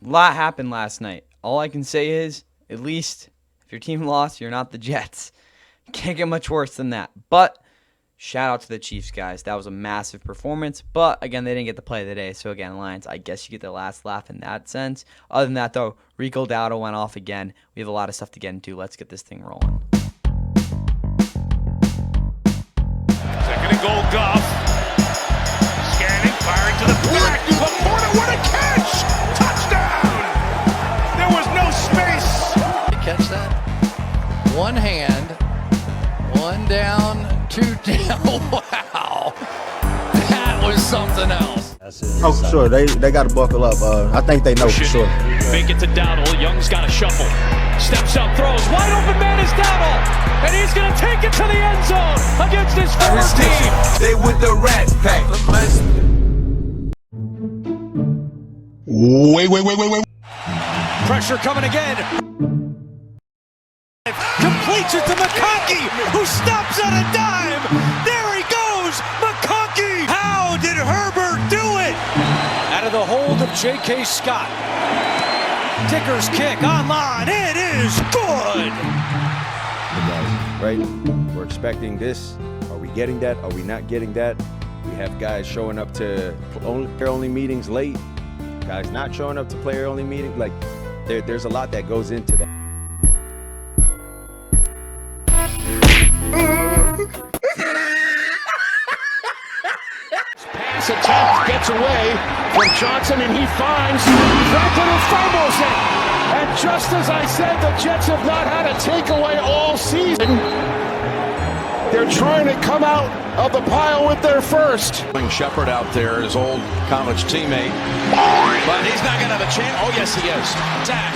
A lot happened last night. All I can say is, at least if your team lost, you're not the Jets. Can't get much worse than that. But shout out to the Chiefs, guys. That was a massive performance. But, again, they didn't get the play of the day. So, again, Lions, I guess you get the last laugh in that sense. Other than that, though, Rico Dowdle went off again. We have a lot of stuff to get into. Let's get this thing rolling. Second and goal, Goff. Scanning, firing to the back. Laporta, what a catch! Touchdown! There was no space. You catch that? One hand, one down, two down. Wow. That was something else. Oh, for sure. They got to buckle up. I think they know for sure. Make it to Dowdle. Young's got a shuffle. Steps up, throws. Wide open man is Dowdle. And he's going to take it to the end zone against his former team. They with the Rat Pack. Wait. Pressure coming again. Completes it to McConkey, who stops on a dime. There he goes, McConkey. How did Herbert do it? Out of the hold of J.K. Scott. Ticker's kick online. It is good. Right? We're expecting this. Are we getting that? Are we not getting that? We have guys showing up to player-only meetings late. Guys not showing up to player-only meetings. Like, there's a lot that goes into that. Pass attempt gets away from Johnson, and he finds Franklin, who fumbles it. And just as I said, the Jets have not had a takeaway all season. They're trying to come out of the pile with their first. Shepard out there, his old college teammate. But he's not going to have a chance. Oh, yes, he is. Zach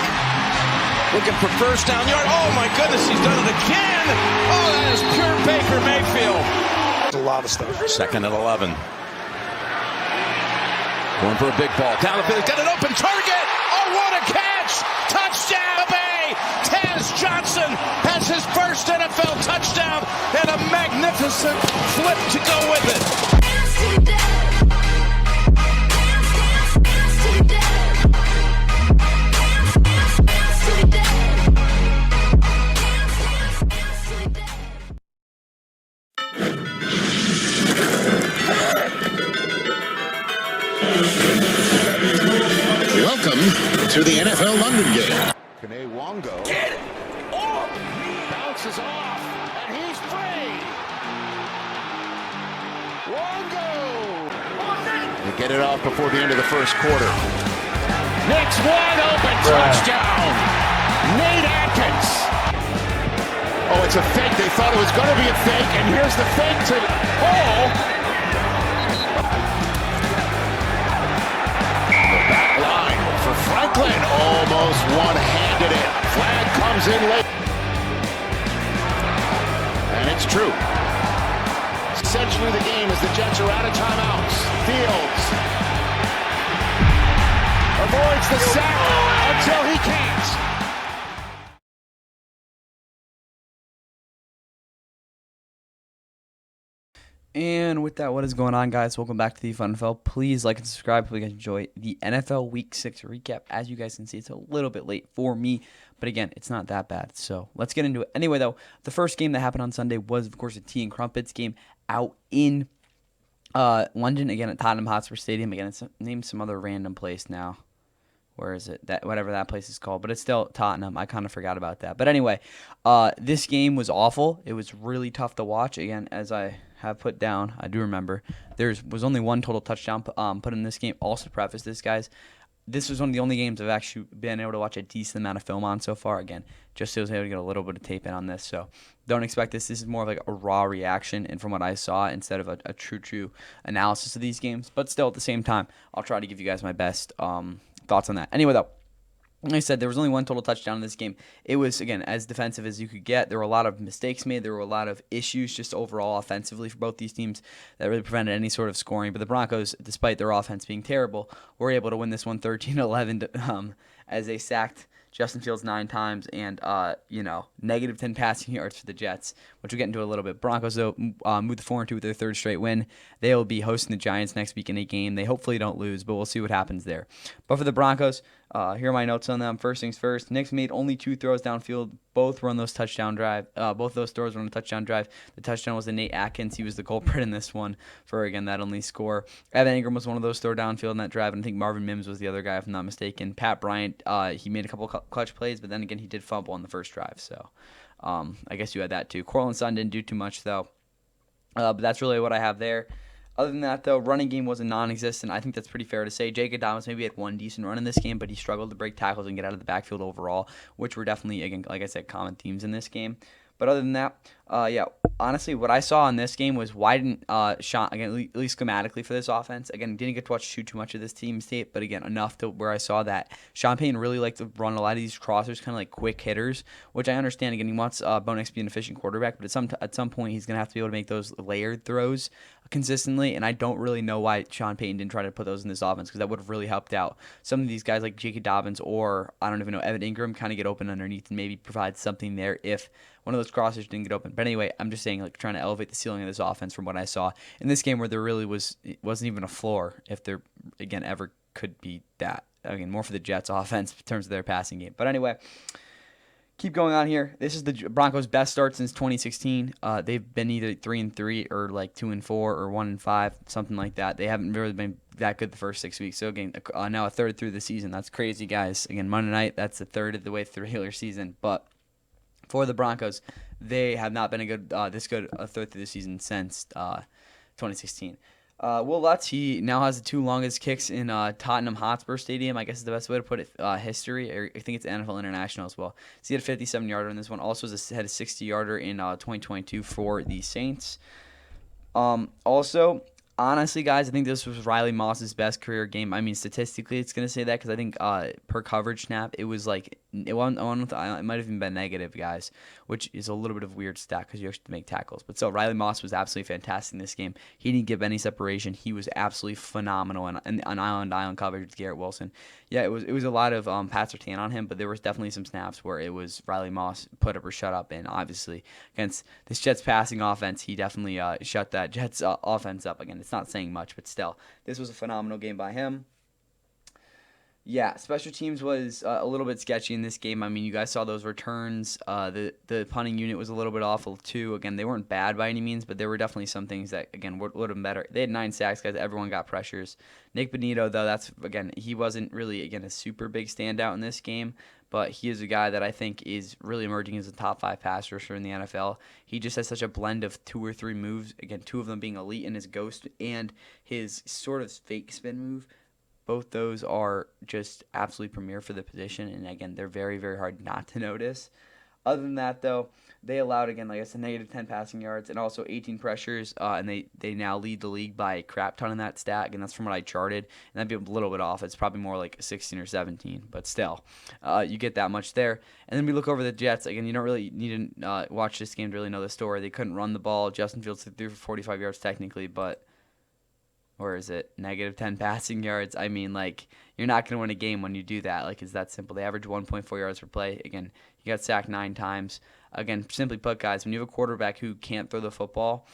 looking for first down yard. Oh, my goodness, he's done it again. Oh, that is pure Baker Mayfield. A lot of stuff. Second and 11. Going for a big ball. Down the field. Got an open target. Oh, what a catch. Touchdown, Bay. Taz Johnson has his first NFL touchdown and a magnificent flip to go with it. Welcome to the NFL London game. Kene Wongo. Get it! Oh! Bounces off, and he's free! Wongo! They get it off before the end of the first quarter. Nick's wide open, touchdown! Nate Atkins! Oh, it's a fake. They thought it was going to be a fake, and here's the fake to Hall. Franklin almost one-handed it. Flag comes in late. And it's true. Essentially the game as the Jets are out of timeouts. Fields avoids the sack until he can't. And with that, what is going on, guys? Welcome back to the Fun NFL. Please like and subscribe if you guys enjoy the NFL Week 6 recap. As you guys can see, it's a little bit late for me, but again, it's not that bad. So let's get into it. Anyway, though, the first game that happened on Sunday was, of course, a Tea and Crumpets game out in London, again at Tottenham Hotspur Stadium. Again, it's named some other random place now. Where is it? Whatever that place is called, but it's still Tottenham. I kind of forgot about that. But anyway, this game was awful. It was really tough to watch. Again, as I have put down, I do remember there was only one total touchdown put in this game. Also, to preface this, guys, this was one of the only games I've actually been able to watch a decent amount of film on so far. Again, just so I was able to get a little bit of tape in on this. So don't expect this. This is more of like a raw reaction, and from what I saw, instead of a true analysis of these games. But still, at the same time, I'll try to give you guys my best thoughts on that. Anyway, though, like I said, there was only one total touchdown in this game. It was, again, as defensive as you could get. There were a lot of mistakes made. There were a lot of issues just overall offensively for both these teams that really prevented any sort of scoring. But the Broncos, despite their offense being terrible, were able to win this one 13-11 as they sacked Justin Fields 9 times and, negative 10 passing yards for the Jets, which we'll get into a little bit. Broncos, though, moved to 4-2 with their third straight win. They will be hosting the Giants next week in a game. They hopefully don't lose, but we'll see what happens there. But for the Broncos, here are my notes on them. First things first, Knicks made only 2 throws downfield. Both were on those touchdown drive. Both of those throws were on a touchdown drive. The touchdown was to Nate Atkins. He was the culprit in this one for, again, that only score. Evan Ingram was one of those throw downfield in that drive, and I think Marvin Mims was the other guy, if I'm not mistaken. Pat Bryant, he made a couple clutch plays, but then again, he did fumble on the first drive. So I guess you had that too. Cortland Sutton didn't do too much, though. But that's really what I have there. Other than that, though, running game was a non-existent. I think that's pretty fair to say. J.K. Dobbins maybe had one decent run in this game, but he struggled to break tackles and get out of the backfield overall, which were definitely, again, like I said, common themes in this game. But other than that, honestly, what I saw in this game was why didn't Sean, again, at least schematically for this offense, again, didn't get to watch too much of this team's tape, but again, enough to where I saw that Sean Payton really liked to run a lot of these crossers, kind of like quick hitters, which I understand. Again, he wants Bo Nix to be an efficient quarterback, but at some point, he's going to have to be able to make those layered throws consistently, and I don't really know why Sean Payton didn't try to put those in this offense, because that would have really helped out some of these guys like J.K. Dobbins or, I don't even know, Evan Ingram, kind of get open underneath and maybe provide something there if one of those crossers didn't get open. But anyway, I'm just saying, like, trying to elevate the ceiling of this offense from what I saw in this game, where there really wasn't even a floor, if there, again, ever could be that. Again, more for the Jets offense in terms of their passing game. But anyway, keep going on here. This is the Broncos' best start since 2016. They've been either 3-3 or like 2-4 or 1-5, something like that. They haven't really been that good the first 6 weeks. So again, now a third through the season. That's crazy, guys. Again, Monday night, that's a third of the way through the regular season. But for the Broncos, they have not been this good a third through the season since 2016. Will Lutz, he now has the 2 longest kicks in Tottenham Hotspur Stadium. I guess is the best way to put it. History. I think it's NFL International as well. So he had a 57-yarder in this one. Also had a 60-yarder in 2022 for the Saints. Also, honestly, guys, I think this was Riley Moss's best career game. I mean, statistically, it's going to say that because I think per coverage snap, it was like it might have even been negative, guys, which is a little bit of a weird stat because you have to make tackles. But still, Riley Moss was absolutely fantastic in this game. He didn't give any separation. He was absolutely phenomenal on island coverage with Garrett Wilson. Yeah, it was a lot of Pat Surtain on him, but there was definitely some snaps where it was Riley Moss put up or shut up, and obviously against this Jets passing offense, he definitely shut that Jets offense up. Again, it's not saying much, but still, this was a phenomenal game by him. Yeah, special teams was a little bit sketchy in this game. I mean, you guys saw those returns. The punting unit was a little bit awful too. Again, they weren't bad by any means, but there were definitely some things that, again, would have been better. They had 9 sacks, guys. Everyone got pressures. Nick Bonito, though, he wasn't really, again, a super big standout in this game, but he is a guy that I think is really emerging as a top 5 pass rusher in the NFL. He just has such a blend of 2 or 3 moves, again, 2 of them being elite in his ghost and his sort of fake spin move. Both those are just absolutely premier for the position, and again, they're very, very hard not to notice. Other than that, though, they allowed, again, like I said, negative 10 passing yards and also 18 pressures, and they now lead the league by a crap ton in that stat. Again, that's from what I charted, and that'd be a little bit off. It's probably more like 16 or 17, but still, you get that much there. And then we look over the Jets. Again, you don't really need to watch this game to really know the story. They couldn't run the ball. Justin Fields threw for 45 yards technically, but or is it negative 10 passing yards? I mean, like, you're not going to win a game when you do that. Like, it's that simple. They average 1.4 yards per play. Again, you got sacked 9 times. Again, simply put, guys, when you have a quarterback who can't throw the football,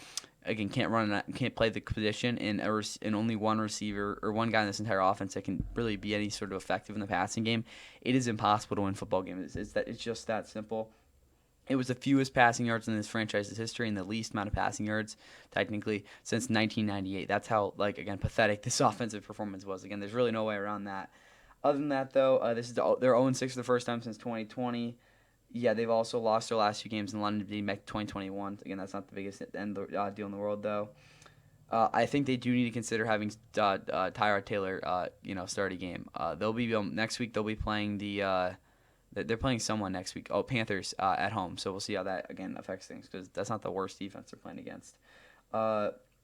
again, can't play the position, and only one receiver or one guy in this entire offense that can really be any sort of effective in the passing game, it is impossible to win football games. It's just that simple. It was the fewest passing yards in this franchise's history and the least amount of passing yards, technically, since 1998. That's how, like, again, pathetic this offensive performance was. Again, there's really no way around that. Other than that, though, this is they're 0-6 for the first time since 2020. Yeah, they've also lost their last 2 games in London dating back to 2021. Again, that's not the biggest deal in the world, though. I think they do need to consider having Tyrod Taylor, start a game. They'll be next week. They'll be playing They're playing someone next week. Oh, Panthers at home. So we'll see how that, again, affects things because that's not the worst defense they're playing against.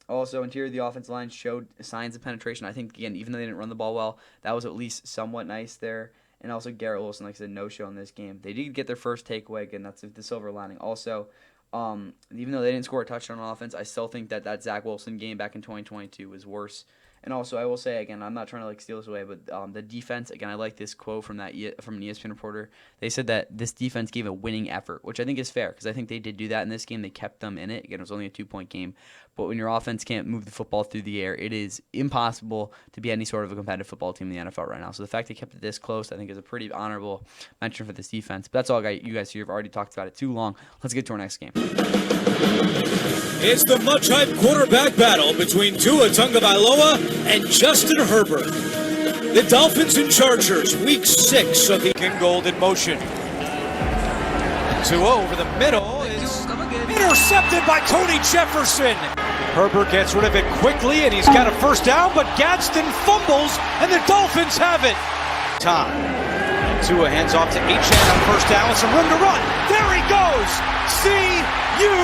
Also, interior of the offensive line showed signs of penetration. I think, again, even though they didn't run the ball well, that was at least somewhat nice there. And also Garrett Wilson, like I said, no-show in this game. They did get their first takeaway. Again, that's the silver lining. Also, even though they didn't score a touchdown on offense, I still think that Zach Wilson game back in 2022 was worse And also, I will say again, I'm not trying to like steal this away, but the defense again, I like this quote from from an ESPN reporter. They said that this defense gave a winning effort, which I think is fair because I think they did do that in this game. They kept them in it. Again, it was only a 2-point game, but when your offense can't move the football through the air, it is impossible to be any sort of a competitive football team in the NFL right now. So the fact they kept it this close, I think, is a pretty honorable mention for this defense. But that's all you guys here have already talked about it too long. Let's get to our next game. It's the much-hyped quarterback battle between Tua Tagovailoa and Justin Herbert. The Dolphins and Chargers, Week 6 of the Gold in motion. Tua over the middle is intercepted by Tony Jefferson. Herbert gets rid of it quickly, and he's got a first down, but Gadsden fumbles, and the Dolphins have it. Time. Tua hands off to Achane on first down with some room to run. There he goes. See you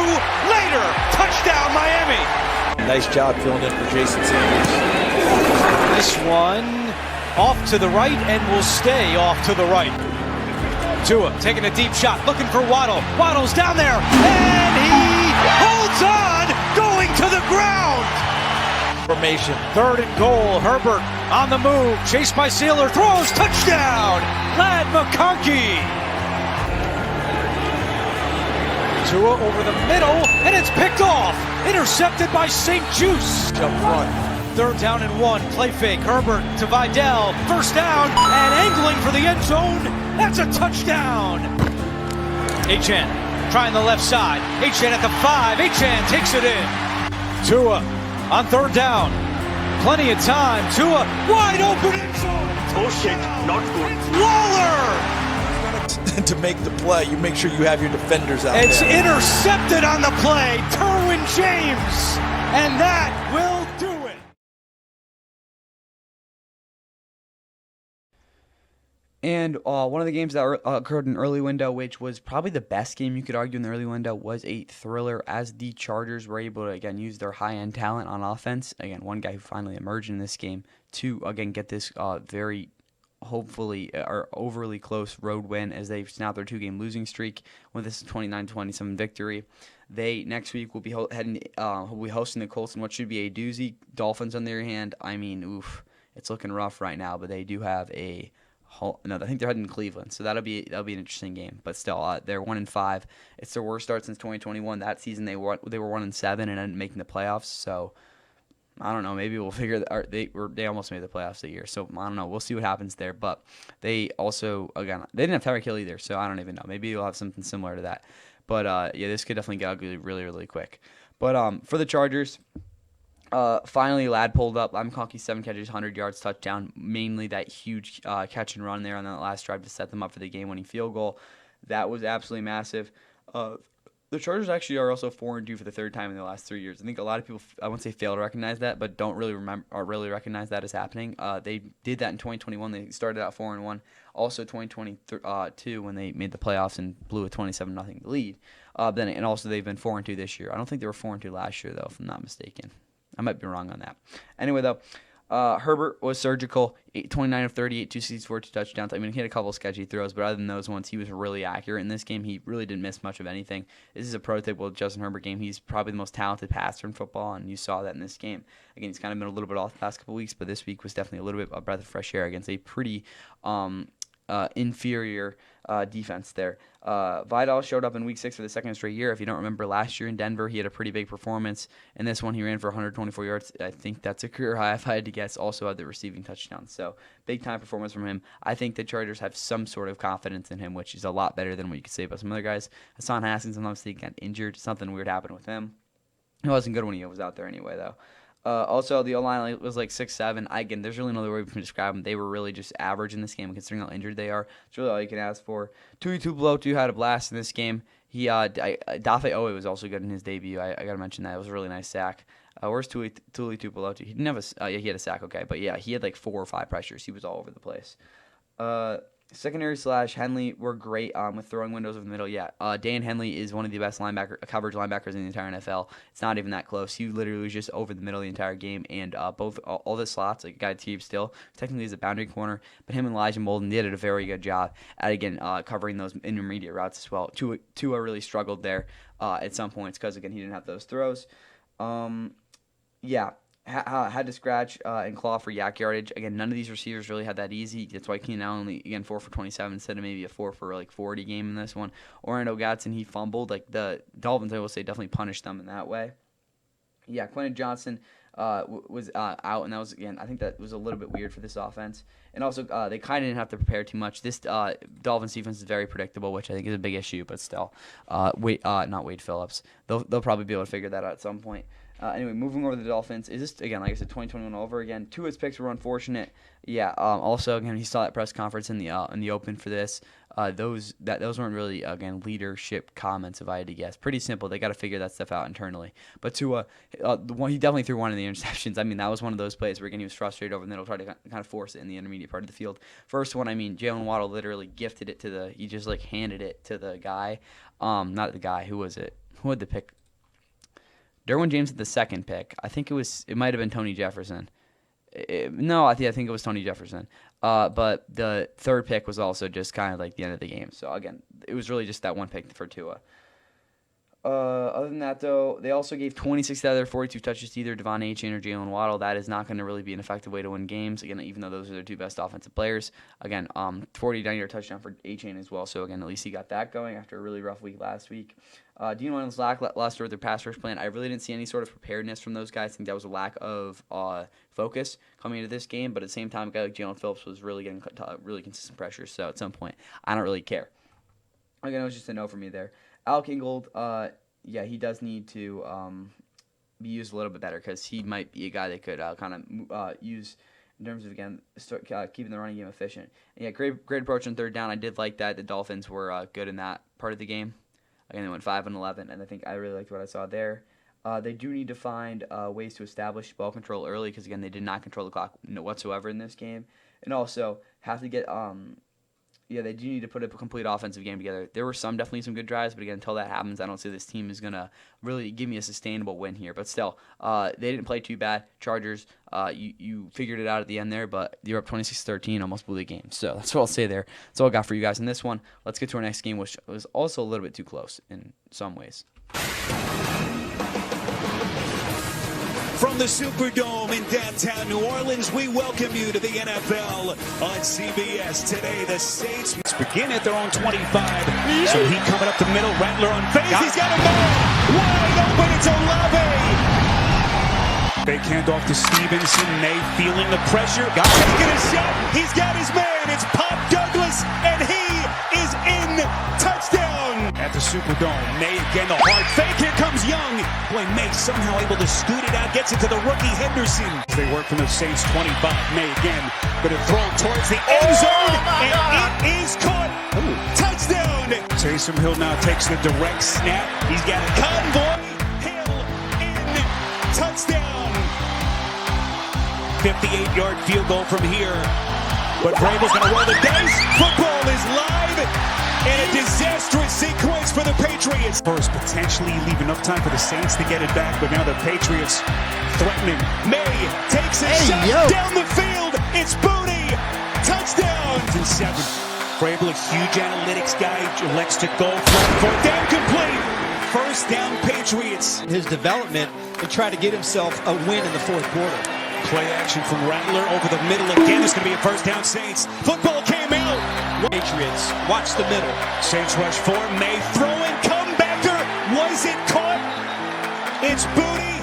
later. Touchdown, Miami. Nice job filling in for Jason Sanders. This one off to the right and will stay off to the right. Tua taking a deep shot, looking for Waddle. Waddle's down there, and he holds on, going to the ground. Formation, 3rd and goal. Herbert on the move, chased by Sealer, throws, touchdown, Ladd McConkey. Tua over the middle, and it's picked off, intercepted by St. Juice. Up front, 3rd down and 1, play fake, Herbert to Vidal, first down, and angling for the end zone, that's a touchdown. Achane trying the left side, Achane at the 5, Achane takes it in. Tua on 3rd down, plenty of time, Tua wide open end zone. Oh shit, not good. Waller! To make the play, you make sure you have your defenders out It's there. intercepted on the play, Derwin James, and that will do it. And one of the games that occurred in an early window, which was probably the best game you could argue in the early window, was a thriller as the Chargers were able to, again, use their high-end talent on offense. Again, one guy who finally emerged in this game to, again, get this very, hopefully, or overly close road win as they snap their 2-game losing streak with this 29-27 victory. They, next week, will be hosting the Colts in what should be a doozy. Dolphins, on the other hand, I mean, oof, it's looking rough right now, but they do have I think they're heading to Cleveland, so that'll be an interesting game. But still, they're 1-5. It's their worst start since 2021. That season they were 1-7 and ended up making the playoffs. So I don't know. Maybe we'll figure that they almost made the playoffs the year. So I don't know. We'll see what happens there. But they also, again, they didn't have Tyreek Hill either. So I don't even know. Maybe you'll have something similar to that. But yeah, this could definitely get ugly really, really quick. But for the Chargers. Finally, Ladd pulled up. McConkey 7 catches, 100 yards, touchdown. Mainly that huge catch and run there on that last drive to set them up for the game-winning field goal. That was absolutely massive. The Chargers actually are also 4-2 for the 3rd time in the last 3 years. I think a lot of people, I won't say fail to recognize that, but don't really remember or really recognize that as happening. They did that in 2021. They started out 4-1. Also 2022 when they made the playoffs and blew a 27-0 lead. And also they've been 4-2 this year. I don't think they were 4-2 last year though, if I'm not mistaken. I might be wrong on that. Anyway, though, Herbert was surgical. 29 of 38, 264, 2 touchdowns. I mean, he had a couple of sketchy throws, but other than those ones, he was really accurate. In this game, he really didn't miss much of anything. This is a prototypical Justin Herbert game. He's probably the most talented passer in football, and you saw that in this game. Again, he's kind of been a little bit off the past couple of weeks, but this week was definitely a little bit a breath of fresh air against a pretty inferior defense there. Vidal showed up in Week 6 for the 2nd straight year. If you don't remember, last year in Denver, he had a pretty big performance. In this one, he ran for 124 yards. I think that's a career high if I had to guess. Also had the receiving touchdown. So, big-time performance from him. I think the Chargers have some sort of confidence in him, which is a lot better than what you could say about some other guys. Hassan Haskins, I'm obviously got injured. Something weird happened with him. He wasn't good when he was out there anyway, though. Also, the O-line was like 6'7". Again, there's really no other way we can describe them. They were really just average in this game, considering how injured they are. It's really all you can ask for. Tuli Tuipulotu had a blast in this game. Dafe Owe was also good in his debut. I got to mention that. It was a really nice sack. Where's Tuli Tuipulotu? He didn't have he had a sack, okay. But yeah, he had like 4 or 5 pressures. He was all over the place. Secondary / Henley were great with throwing windows over the middle. Yeah, Dan Henley is one of the best coverage linebackers in the entire NFL. It's not even that close. He literally was just over the middle the entire game, and all the slots, like guy Teeb still, technically is a boundary corner, but him and Elijah Molden did a very good job at, again, covering those intermediate routes as well. Tua really struggled there at some points because, again, he didn't have those throws. Yeah. had to scratch and claw for yak yardage. Again, none of these receivers really had that easy. That's why Keenan Allen only, again, 4 for 27 instead of maybe a 4 for like 40 game in this one. Orlando Gatson, he fumbled. Like the Dolphins, I will say, definitely punished them in that way. Yeah, Quentin Johnson was out, and that was, again, I think that was a little bit weird for this offense. And also, they kind of didn't have to prepare too much. This Dolphins defense is very predictable, which I think is a big issue, but still, not Wade Phillips. They'll probably be able to figure that out at some point. Anyway, moving over to the Dolphins, is this, again, like I said, 2021 over again? Two of his picks were unfortunate. Yeah, also, again, he saw that press conference in the open for this. Those weren't really, again, leadership comments, if I had to guess. Pretty simple. They got to figure that stuff out internally. But Tua, he definitely threw one of the interceptions. I mean, that was one of those plays where, again, he was frustrated over, and then he'll try to kind of force it in the intermediate part of the field. First one, I mean, Jalen Waddle literally gifted it he just, like, handed it to the guy. Not the guy. Who was it? Who had the pick? Derwin James had the second pick. I think it might have been Tony Jefferson. I think it was Tony Jefferson. But the third pick was also just kind of like the end of the game. So, again, it was really just that one pick for Tua. Other than that, though, they also gave 26 out of their 42 touches to either Devon Achane or Jalen Waddle. That is not going to really be an effective way to win games, again, even though those are their two best offensive players. Again, 49-yard touchdown for Achane as well. So, again, at least he got that going after a really rough week last week. Dean Williams lackluster with their pass rush plan. I really didn't see any sort of preparedness from those guys. I think that was a lack of focus coming into this game. But at the same time, a guy like Jalen Phillips was really getting really consistent pressure. So, at some point, I don't really care. Again, it was just a no for me there. Alec Ingold, he does need to be used a little bit better because he might be a guy that could kind of use in terms of, again, start keeping the running game efficient. And yeah, great approach on third down. I did like that. The Dolphins were good in that part of the game. Again, they went 5-11, and I think I really liked what I saw there. They do need to find ways to establish ball control early because, again, they did not control the clock whatsoever in this game. And also have to get they do need to put a complete offensive game together. There were definitely some good drives, but again, until that happens, I don't see this team is going to really give me a sustainable win here. But still, they didn't play too bad. Chargers, you figured it out at the end there, but you're up 26-13, almost blew the game. So that's what I'll say there. That's all I got for you guys in this one. Let's get to our next game, which was also a little bit too close in some ways. From the Superdome in downtown New Orleans, we welcome you to the NFL on CBS. Today, the Saints begin at their own 25. So he coming up the middle, Rattler on phase. He's got a man wide open. It's Olave. Fake handoff to Stevenson. May feeling the pressure. Taking a shot. He's got his man. It's Pop Douglas, and he is in. Touchdown at the Superdome. May again, the hard fake. Here comes Young. Boy, May somehow able to scoot it out. Gets it to the rookie Henderson. They work from the Saints 25. May again going to throw towards the end zone, and it is caught. Touchdown. Taysom Hill now takes the direct snap. He's got a convoy. Hill in. Touchdown. 58-yard field goal from here. But Vrabel's going to roll the dice. Football is live. And a disastrous sequence for the Patriots. First, potentially leave enough time for the Saints to get it back, but now the Patriots threatening. May takes a shot down the field. It's Booty. Touchdown. And 7. Vrabel, a huge analytics guy, elects to go for it. Fourth down complete. First down Patriots. His development and try to get himself a win in the fourth quarter. Play action from Rattler over the middle again. It's going to be a first down Saints. Football came out. Patriots, watch the middle. Saints rush 4. May throwing, comebacker. Was it caught? It's Booty.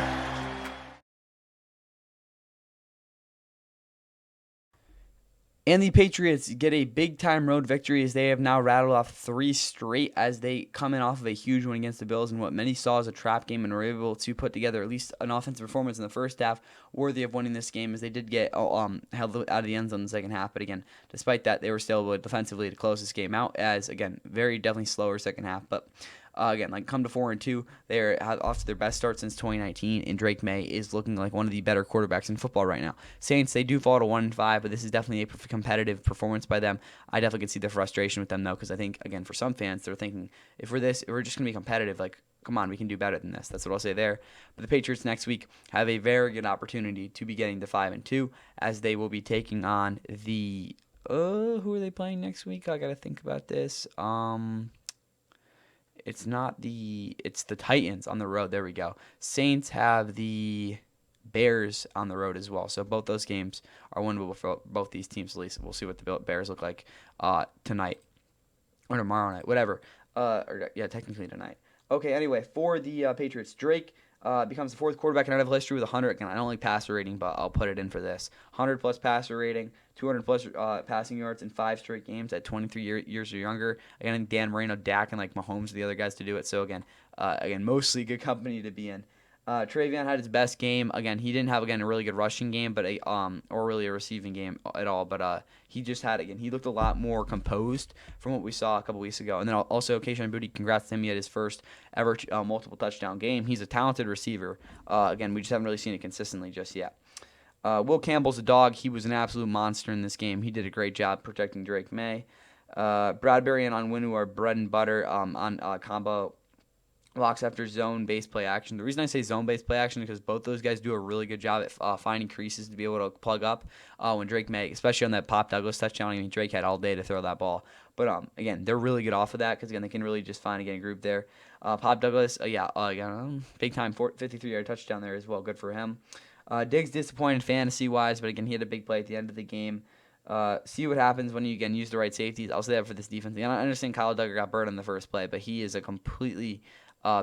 And the Patriots get a big-time road victory as they have now rattled off 3 straight as they come in off of a huge win against the Bills in what many saw as a trap game and were able to put together at least an offensive performance in the first half worthy of winning this game as they did get held out of the end zone in the second half. But again, despite that, they were still able defensively to close this game out as, again, very definitely slower second half. But again, like come to 4-2, they're off to their best start since 2019, and Drake May is looking like one of the better quarterbacks in football right now. Saints, they do fall to 1-5, but this is definitely a competitive performance by them. I definitely can see the frustration with them though, because I think again for some fans they're thinking if we're just going to be competitive, like come on, we can do better than this. That's what I'll say there. But the Patriots next week have a very good opportunity to be getting to 5-2 as they will be taking on the who are they playing next week? I gotta think about this. It's the Titans on the road. There we go. Saints have the Bears on the road as well. So both those games are winnable for both these teams at least. We'll see what the Bears look like tonight or tomorrow night, whatever. Technically tonight. Okay, anyway, for the Patriots, Drake becomes the fourth quarterback in NFL history with 100. Again, I don't like passer rating, but I'll put it in for this. 100-plus passer rating, 200-plus passing yards in 5 straight games at 23 years or younger. Again, Dan Marino, Dak, and like Mahomes are the other guys to do it. So again, mostly good company to be in. Travion had his best game. Again, he didn't have a really good rushing game, but or really a receiving game at all. But he just had he looked a lot more composed from what we saw a couple weeks ago. And then also, Kayshon Boutte, congrats to him. He had his first ever multiple touchdown game. He's a talented receiver. Again, we just haven't really seen it consistently just yet. Will Campbell's a dog. He was an absolute monster in this game. He did a great job protecting Drake May. Bradbury and Onwenu are bread and butter on combo blocks after zone-based play action. The reason I say zone-based play action is because both those guys do a really good job at finding creases to be able to plug up when Drake May, especially on that Pop Douglas touchdown. I mean, Drake had all day to throw that ball. But, again, they're really good off of that because, again, they can really just find and get a group there. Pop Douglas, big-time 53-yard touchdown there as well. Good for him. Diggs disappointed fantasy-wise, but, again, he had a big play at the end of the game. See what happens when you, again, use the right safeties. I'll say that for this defense. I understand Kyle Duggar got burned on the first play, but he is a completely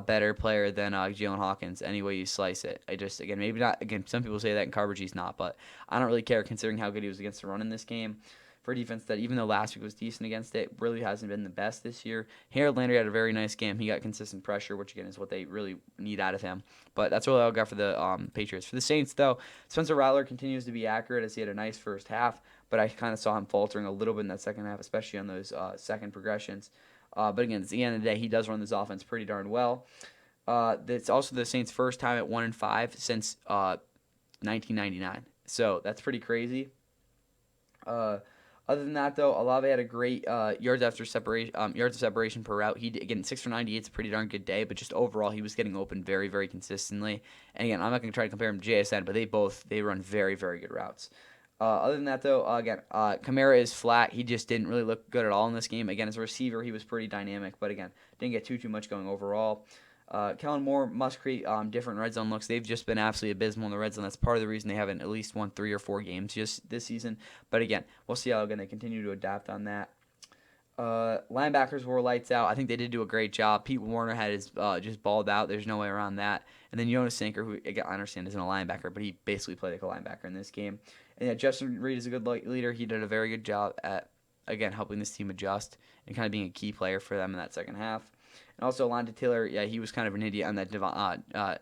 better player than Jalen Hawkins any way you slice it. Maybe not. Again, some people say that in coverage he's not, but I don't really care considering how good he was against the run in this game. For a defense that, even though last week was decent against it, really hasn't been the best this year. Harold Landry had a very nice game. He got consistent pressure, which, again, is what they really need out of him. But that's all I got for the Patriots. For the Saints, though, Spencer Rattler continues to be accurate as he had a nice first half, but I kind of saw him faltering a little bit in that second half, especially on those second progressions. But again, at the end of the day, he does run this offense pretty darn well. It's also the Saints' first time at 1-5 since 1999. So that's pretty crazy. Other than that, though, Olave had a great yards of separation per route. Again, 6 for 98 is a pretty darn good day, but just overall, he was getting open very, very consistently. And again, I'm not going to try to compare him to JSN, but they run very, very good routes. Other than that, though, Kamara is flat. He just didn't really look good at all in this game. Again, as a receiver, he was pretty dynamic, but again, didn't get too much going overall. Kellen Moore must create different red zone looks. They've just been absolutely abysmal in the red zone. That's part of the reason they haven't at least won 3 or 4 games just this season. But again, we'll see how they continue to adapt on that. Linebackers were lights out. I think they did do a great job. Pete Warner had his just balled out. There's no way around that. And then Jonas Sinker, who, again, I understand isn't a linebacker, but he basically played like a linebacker in this game. And yeah, Justin Reed is a good leader. He did a very good job at, again, helping this team adjust and kind of being a key player for them in that second half. And also, Alontae Taylor, yeah, he was kind of an idiot on that Kayshon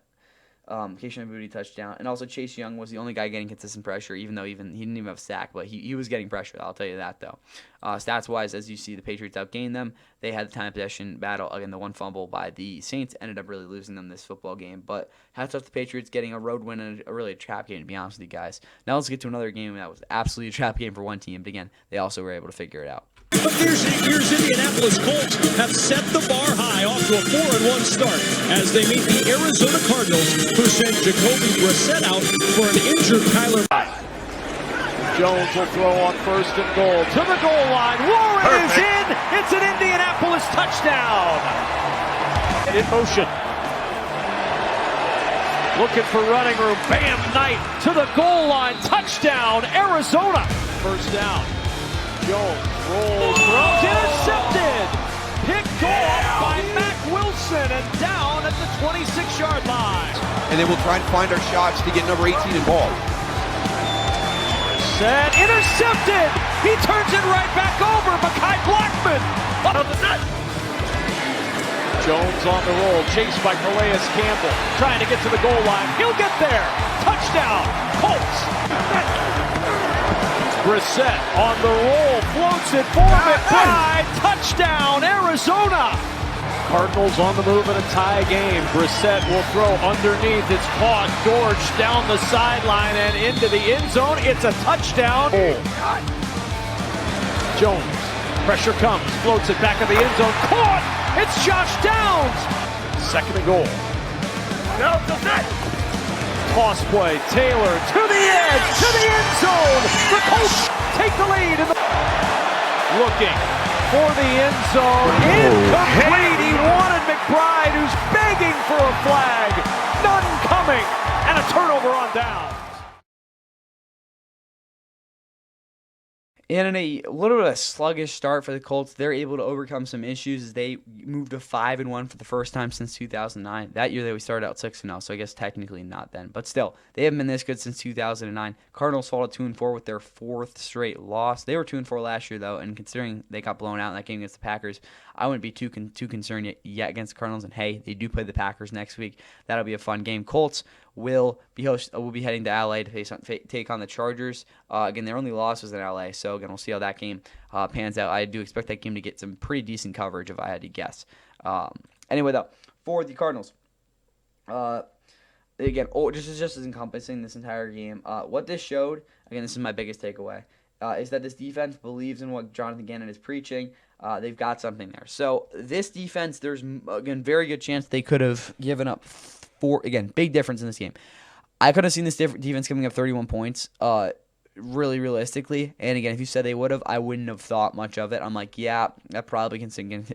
Boutte touchdown. And also, Chase Young was the only guy getting consistent pressure, even though he didn't even have a sack, but he was getting pressure. I'll tell you that, though. Stats-wise, as you see, the Patriots outgained them. They had the time possession battle. Again, the one fumble by the Saints ended up really losing them this football game. But hats off to the Patriots getting a road win and a trap game, to be honest with you guys. Now let's get to another game that was absolutely a trap game for one team. But again, they also were able to figure it out. But here's Indianapolis Colts have set the bar high off to a 4-1 start as they meet the Arizona Cardinals, who sent Jacoby Brissett out for an injured Kyler. Jones will throw on 1st and goal to the goal line. Warren is in. It's an Indianapolis touchdown. In motion. Looking for running room. Bam, Knight to the goal line. Touchdown, Arizona. First down. Jones rolls, throws, intercepted. Picked off by Mac Wilson and down at the 26-yard line. And then we'll try and find our shots to get number 18 involved. Set, intercepted. He turns it right back over. Mekhi Blackman. Jones on the roll, chased by Calais Campbell, trying to get to the goal line. He'll get there. Touchdown, Colts. Brissett on the roll, floats it for McBride. Touchdown, Arizona. Cardinals on the move in a tie game. Brissett will throw underneath. It's caught. George down the sideline and into the end zone. It's a touchdown. Jones, pressure comes, floats it back in the end zone. Caught. It's Josh Downs. 2nd and goal. No, the net. Toss play, Taylor to the edge, to the end zone. The Colts take the lead. Looking for the end zone. Incomplete. He wanted McBride, who's begging for a flag. None coming. And a turnover. turnover on downs. And in a little bit of a sluggish start for the Colts, they're able to overcome some issues as they moved to 5-1 for the first time since 2009. That year they started out 6-0, so I guess technically not then. But still, they haven't been this good since 2009. Cardinals fall to 2-4 with their 4th straight loss. They were 2-4 last year, though, and considering they got blown out in that game against the Packers, I wouldn't be too concerned yet against the Cardinals. And hey, they do play the Packers next week. That'll be a fun game. Colts will be heading to LA to take on the Chargers. Again, their only loss was in LA, so again, we'll see how that game pans out. I do expect that game to get some pretty decent coverage if I had to guess. Anyway, though, for the Cardinals, again, just as encompassing this entire game, what this showed, again, this is my biggest takeaway, is that this defense believes in what Jonathan Gannon is preaching. They've got something there. So this defense, there's, again, very good chance they could have given up big difference in this game. I could have seen this defense giving up 31 points, really realistically. And again, if you said they would have, I wouldn't have thought much of it. I'm like, yeah, that probably considering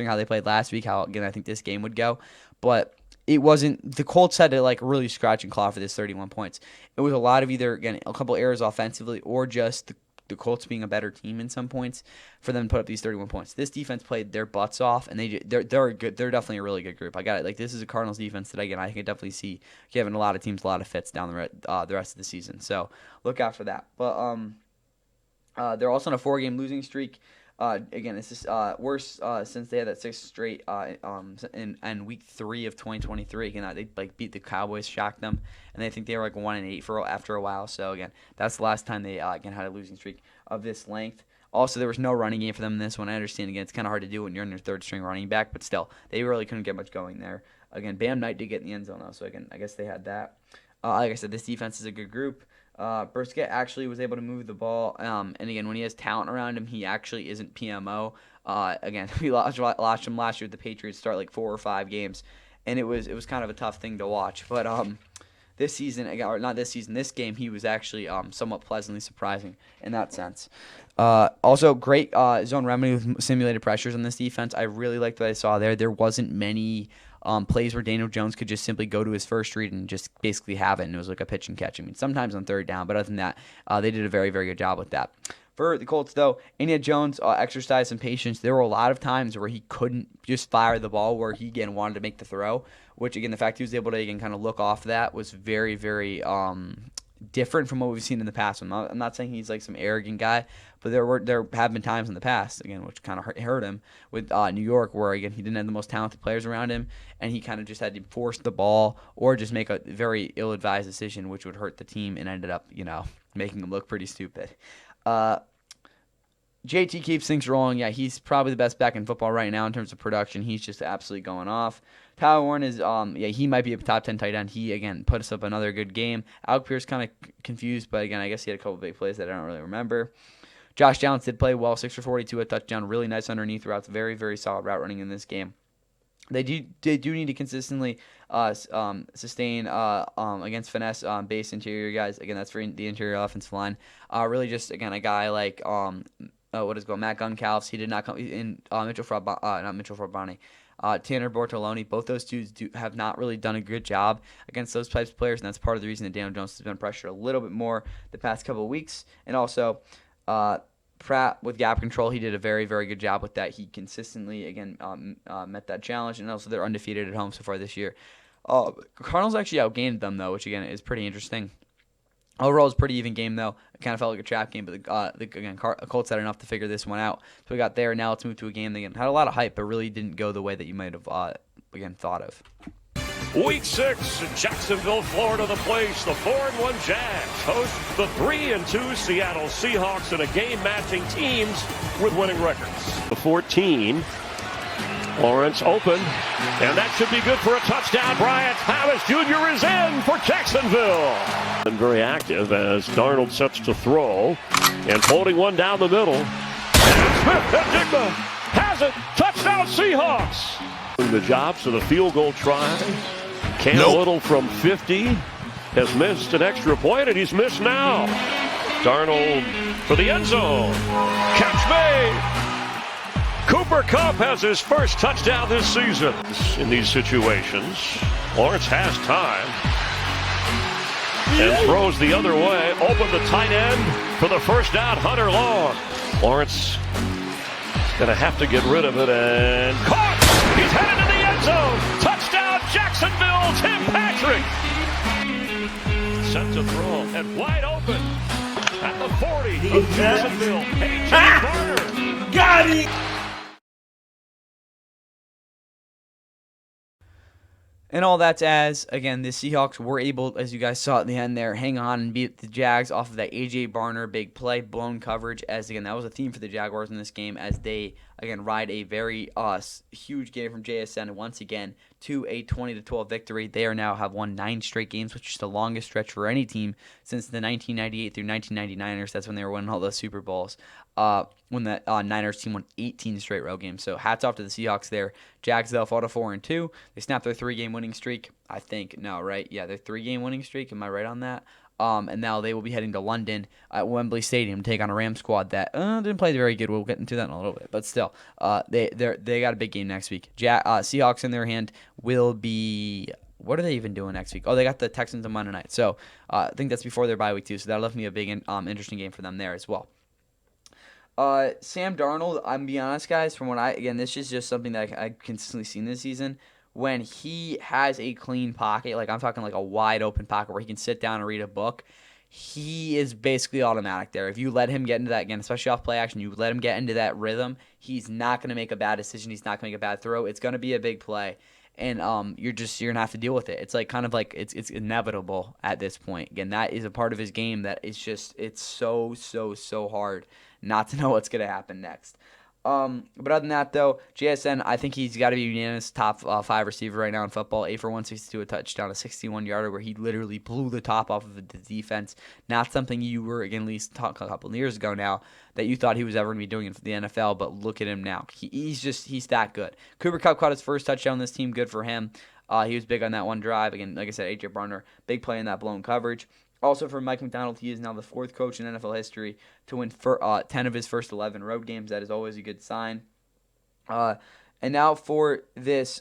how they played last week, how, again, I think this game would go. But it wasn't, the Colts had to really scratch and claw for this 31 points. It was a lot of either, again, a couple errors offensively or just the Colts being a better team in some points for them to put up these 31 points. This defense played their butts off, and they're good. They're definitely a really good group. I got it. This is a Cardinals defense that, again, I can definitely see giving a lot of teams a lot of fits down the rest of the season. So look out for that. But they're also on a 4-game losing streak. Again, it's just worse since they had that 6th straight in week 3 of 2023. Again, they beat the Cowboys, shocked them, and they think they were 1-8 after a while. So again, that's the last time they again had a losing streak of this length. Also, there was no running game for them in this one. I understand, again, it's kind of hard to do when you're in your 3rd string running back, but still, they really couldn't get much going there. Again, Bam Knight did get in the end zone though, so again, I guess they had that. Like I said, this defense is a good group. Brisket actually was able to move the ball, and again, when he has talent around him, he actually isn't PMO. Again, we watched him last year with the Patriots start 4 or 5 games, and it was kind of a tough thing to watch. But this season, or not this season, this game, he was actually somewhat pleasantly surprising in that sense. Also, great zone remedy with simulated pressures on this defense. I really liked what I saw there. There wasn't many plays where Daniel Jones could just simply go to his first read and just basically have it, and it was like a pitch and catch. I mean, sometimes on 3rd down, but other than that, they did a very, very good job with that. For the Colts, though, Daniel Jones exercised some patience. There were a lot of times where he couldn't just fire the ball where he, again, wanted to make the throw, which, again, the fact he was able to, again, kind of look off that was very, very different from what we've seen in the past. I'm not saying he's some arrogant guy, but there have been times in the past, again, which kind of hurt him with New York, where, again, he didn't have the most talented players around him, and he kind of just had to force the ball or just make a very ill-advised decision, which would hurt the team and ended up, making him look pretty stupid. JT keeps things rolling. Yeah, he's probably the best back in football right now in terms of production. He's just absolutely going off. Tyler Warren is, he might be a top 10 tight end. He, again, put us up another good game. Alec Pierce kind of confused, but again, I guess he had a couple big plays that I don't really remember. Josh Downs did play well, 6 for 42, a touchdown, really nice underneath routes, very, very solid route running in this game. They do need to consistently sustain against finesse base interior guys. Again, that's for the interior offensive line. Really just, again, a guy like Matt Goncalves. He did not come in. Tanner Bortoloni. Both those dudes have not really done a good job against those types of players, and that's part of the reason that Daniel Jones has been pressured a little bit more the past couple of weeks. And also, Pratt with gap control, he did a very, very good job with that. He consistently, again, met that challenge, and also they're undefeated at home so far this year. Cardinals actually outgained them, though, which, again, is pretty interesting. Overall, it's a pretty even game, though. It kind of felt like a trap game, but Colts had enough to figure this one out. So we got there. Now let's move to a game that had a lot of hype, but really didn't go the way that you might have, thought of. Week 6 in Jacksonville, Florida, the place. The 4-1 Jags host the 3-2 Seattle Seahawks in a game matching teams with winning records. The 14. Lawrence open, and that should be good for a touchdown. Bryant Harris Jr. is in for Jacksonville. And very active as Darnold sets to throw, and floating one down the middle. And Smith-Njigba has it. Touchdown Seahawks. The job, so the field goal try. Cam Little from 50 has missed an extra point, and he's missed now. Darnold for the end zone. Catch made. Cooper Kupp has his first touchdown this season. In these situations, Lawrence has time. and throws the other way. Open the tight end for the first down, Hunter Long. Lawrence going to have to get rid of it, and caught! He's headed to the end zone. Touchdown, Jacksonville, Tim Patrick. Sent to throw and wide open at the 40 of Jacksonville. A.J. Barner. Got it! And all that's as, again, the Seahawks were able, as you guys saw at the end there, hang on and beat the Jags off of that A.J. Barner big play, blown coverage, as, again, that was a theme for the Jaguars in this game, as they, again, ride a very huge game from JSN once again to a 20-12 victory. They are now have won 9 straight games, which is the longest stretch for any team since the 1998 through 1999ers. That's when they were winning all those Super Bowls. When the Niners team won 18 straight road games. So hats off to the Seahawks there. Jags, though, fought a 4-2. They snapped their 3-game winning streak. I think, no, right? Yeah, their 3-game winning streak. Am I right on that? And now they will be heading to London at Wembley Stadium to take on a Rams squad that didn't play very good. We'll get into that in a little bit. But still, they got a big game next week. Seahawks in their hand will be... What are they even doing next week? Oh, they got the Texans on Monday night. So I think that's before their bye week, too. So that'll definitely be a big, interesting game for them there as well. Sam Darnold, I'm being honest, guys, from what this is just something that I consistently seen this season. When he has a clean pocket, like I'm talking like a wide open pocket where he can sit down and read a book, he is basically automatic there. If you let him get into that, again, especially off play action, you let him get into that rhythm, he's not going to make a bad decision. He's not going to make a bad throw. It's going to be a big play. And you're gonna have to deal with it. It's like kind of like it's inevitable at this point. Again, that is a part of his game that it's so hard not to know what's gonna happen next. But other than that, though, JSN, I think he's got to be unanimous top 5 receiver right now in football. 8 for 162, a touchdown, a 61-yarder where he literally blew the top off of the defense. Not something you were, again, at least a couple of years ago now, that you thought he was ever going to be doing in the NFL, but look at him now. He's that good. Cooper Kupp caught his first touchdown on this team. Good for him. He was big on that one drive. Again, like I said, A.J. Barner, big play in that blown coverage. Also for Mike McDonald, he is now the 4th coach in NFL history to win 10 of his first 11 road games. That is always a good sign. And now for this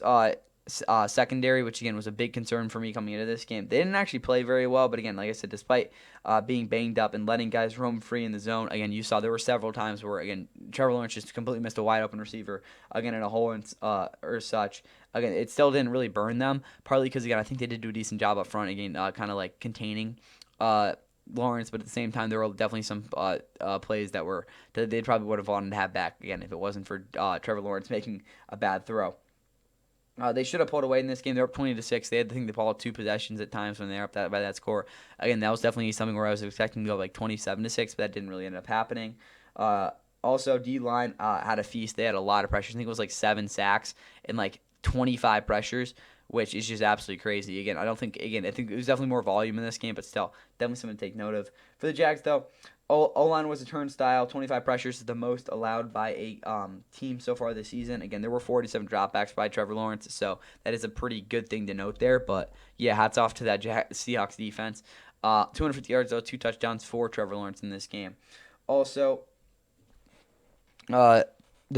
secondary, which again was a big concern for me coming into this game. They didn't actually play very well, but again, like I said, despite being banged up and letting guys roam free in the zone, again, you saw there were several times where, again, Trevor Lawrence just completely missed a wide open receiver, again, in a hole or such. Again, it still didn't really burn them, partly because, again, I think they did do a decent job up front, again, kind of like containing Lawrence, but at the same time, there were definitely some plays that they probably would have wanted to have back, again, if it wasn't for Trevor Lawrence making a bad throw. They should have pulled away in this game. They're up 20-6. They had, I think, the ball 2 possessions at times when they were up by that score. Again, that was definitely something where I was expecting to go like 27-6, but that didn't really end up happening. Also, D-line had a feast. They had a lot of pressures. I think it was like 7 sacks and like 25 pressures, which is just absolutely crazy. Again, I think it was definitely more volume in this game, but still, definitely something to take note of. For the Jags, though, O-line was a turnstile. 25 pressures is the most allowed by a team so far this season. Again, there were 47 dropbacks by Trevor Lawrence, so that is a pretty good thing to note there. But, yeah, hats off to that Seahawks defense. 250 yards, though, 2 touchdowns for Trevor Lawrence in this game. Also, the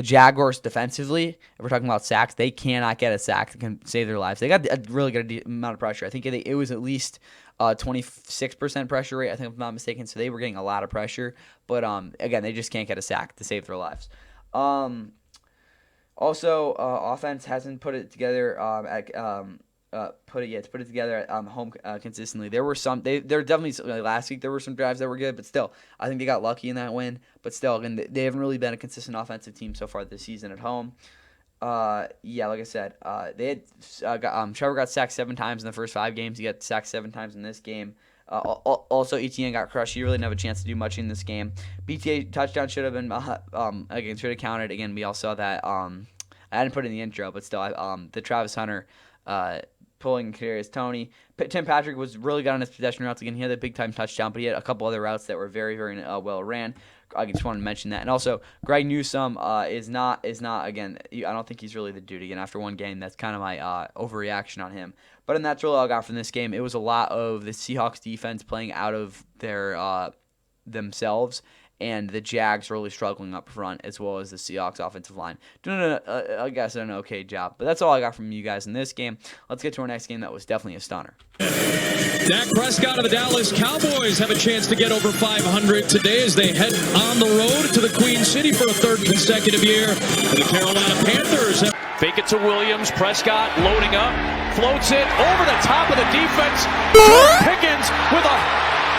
Jaguars defensively, if we're talking about sacks, they cannot get a sack that can save their lives. They got a really good amount of pressure. I think it was at least 26% pressure rate, I think, if I'm not mistaken. So they were getting a lot of pressure. But, again, they just can't get a sack to save their lives. Also, offense hasn't put it together put it together at home consistently. There were there definitely last week there were some drives that were good, but still, I think they got lucky in that win. But still, again, they haven't really been a consistent offensive team so far this season at home. Yeah, like I said, they had Trevor got sacked 7 times in the first 5 games. He got sacked 7 times in this game. Also, Etienne got crushed. He really didn't have a chance to do much in this game. BTA touchdown should have been again should have counted. Again, we all saw that. I didn't put it in the intro, but still, the Travis Hunter pulling Kadarius Toney. Tim Patrick was really good on his possession routes. Again, he had a big-time touchdown, but he had a couple other routes that were very, very well ran. I just wanted to mention that. And also, Greg Newsome is not again, I don't think he's really the dude. Again, after one game, that's kind of my overreaction on him. But and that's really all I got from this game. It was a lot of the Seahawks defense playing out of their themselves, and the Jags really struggling up front, as well as the Seahawks offensive line. Doing, I guess, an okay job. But that's all I got from you guys in this game. Let's get to our next game that was definitely a stunner. Dak Prescott of the Dallas Cowboys have a chance to get over 500 today as they head on the road to the Queen City for a third consecutive year. The Carolina Panthers Fake it to Williams. Prescott loading up. Floats it over the top of the defense. George Pickens with a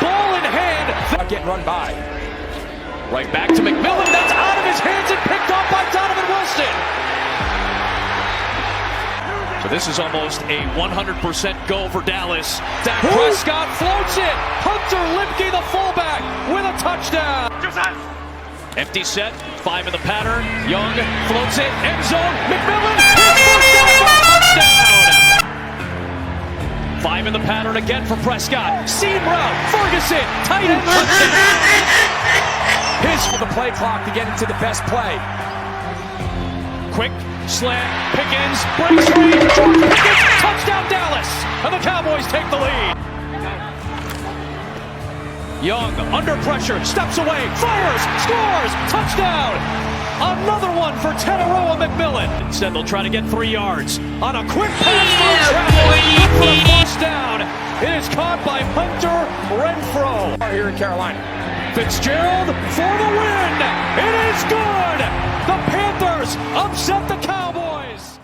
ball in hand. Not getting run by. Right back to McMillan. That's out of his hands and picked up by Donovan Wilson. So this is almost a 100% go for Dallas. Dak Prescott floats it. Hunter Lipke, the fullback, with a touchdown. Empty set, 5 in the pattern. Young floats it, end zone. McMillan, his first down for a touchdown. 5 in the pattern again for Prescott. Seam route, Ferguson, tight end touchdown. His for the play clock to get into the best play. Quick slant, Pickens breaks free. George Pickens, touchdown Dallas, and the Cowboys take the lead. Young under pressure, steps away, fires, scores, touchdown. Another one for Tenaroa McMillan. Instead, they'll try to get 3 yards on a quick pass for traffic for the first down. It is caught by Hunter Renfrow. Here in Carolina. Fitzgerald for the win. It is good. The Panthers upset the Cowboys.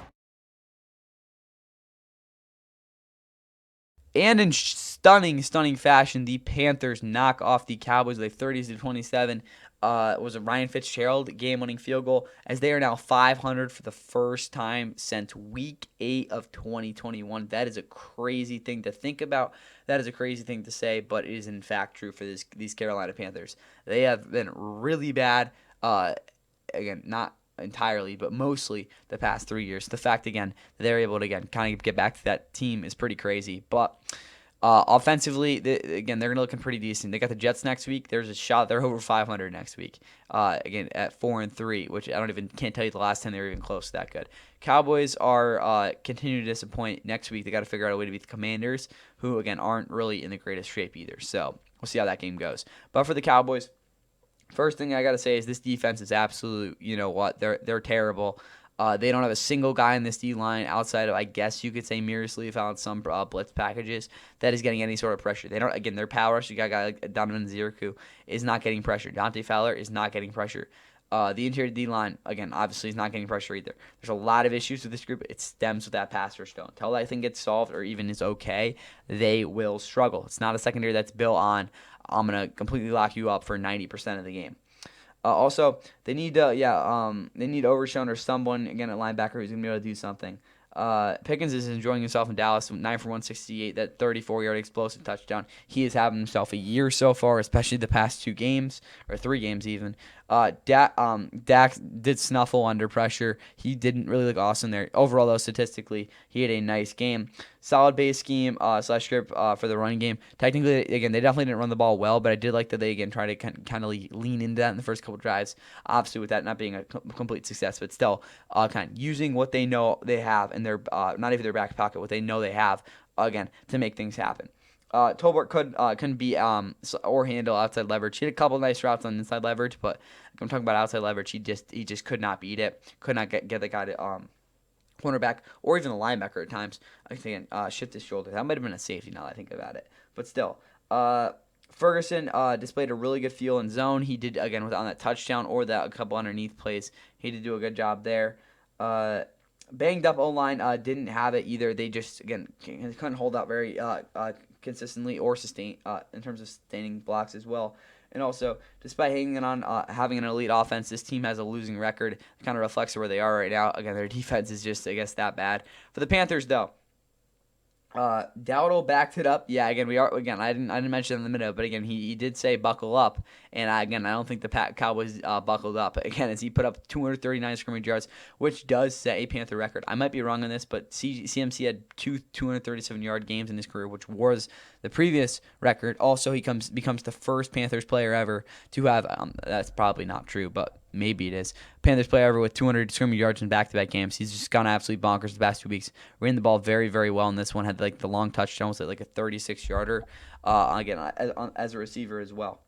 And in stunning fashion, the Panthers knock off the Cowboys with a 30-27. Was a Ryan Fitzgerald game-winning field goal, as they are now 500 for the first time since Week 8 of 2021. That is a crazy thing to think about. That is a crazy thing to say, but it is in fact true for these Carolina Panthers. They have been really bad. Again, not entirely, but mostly the past 3 years. The fact, again, that they're able to, again, kind of get back to that team is pretty crazy. But offensively, they're going to looking pretty decent. They got the Jets next week. There's a shot they're over 500 next week. Again, at 4-3, which can't tell you the last time they were even close to that good. Cowboys are continuing to disappoint. Next week, they got to figure out a way to beat the Commanders, who, again, aren't really in the greatest shape either. So we'll see how that game goes. But for the Cowboys, first thing I got to say is this defense is absolute, you know what, they're terrible. They don't have a single guy in this D-line outside of, I guess you could say, Mirasley found some blitz packages that is getting any sort of pressure. They don't, again, their power rush, you got a guy like Donovan Ziraku is not getting pressure. Dante Fowler is not getting pressure. The interior D-line, again, obviously is not getting pressure either. There's a lot of issues with this group. It stems with that pass rush, though. Until that thing gets solved or even is okay, they will struggle. It's not a secondary that's built on, I'm going to completely lock you up for 90% of the game. Also, they need Overshown or someone, again, at linebacker who's going to be able to do something. Pickens is enjoying himself in Dallas, 9 for 168, that 34-yard explosive touchdown. He is having himself a year so far, especially the past 2 games, or 3 games even. Dak did snuffle under pressure. He didn't really look awesome there. Overall, though, statistically, he had a nice game. Solid base scheme / script for the running game. Technically, again, they definitely didn't run the ball well, but I did like that they, again, tried to kind of lean into that in the first couple drives. Obviously, with that not being a complete success, but still kind of using what they know they have in their, not even their back pocket, what they know they have, again, to make things happen. Tolbert couldn't be or handle outside leverage. He had a couple nice routes on inside leverage, but I'm talking about outside leverage. He just could not beat it. Could not get the guy to cornerback or even the linebacker at times. I think shift his shoulder. That might have been a safety now that I think about it. But still, Ferguson displayed a really good feel in zone. He did, again, on that touchdown or that a couple underneath plays. He did do a good job there. Banged up O-line didn't have it either. They just, again, couldn't hold out very consistently or sustain in terms of sustaining blocks as well. And also, despite hanging on having an elite offense, this team has a losing record. It kind of reflects where they are right now. Again, their defense is just, I guess, that bad. For the Panthers, though, Dowdle backed it up. Yeah, again, I didn't mention it in the minute, but again, he did say buckle up, and I don't think the Cowboys buckled up. Again, as he put up 239 scrimmage yards, which does set a Panther record. I might be wrong on this, but CMC had 237-yard games in his career, which was the previous record. Also, he becomes the first Panthers player ever to have, that's probably not true, but maybe it is, Panthers player ever with 200 scrimmage yards in back-to-back games. He's just gone absolutely bonkers the past 2 weeks. Ran the ball very, very well in this one. Had like the long touchdown, was like a 36-yarder. Again, as a receiver as well.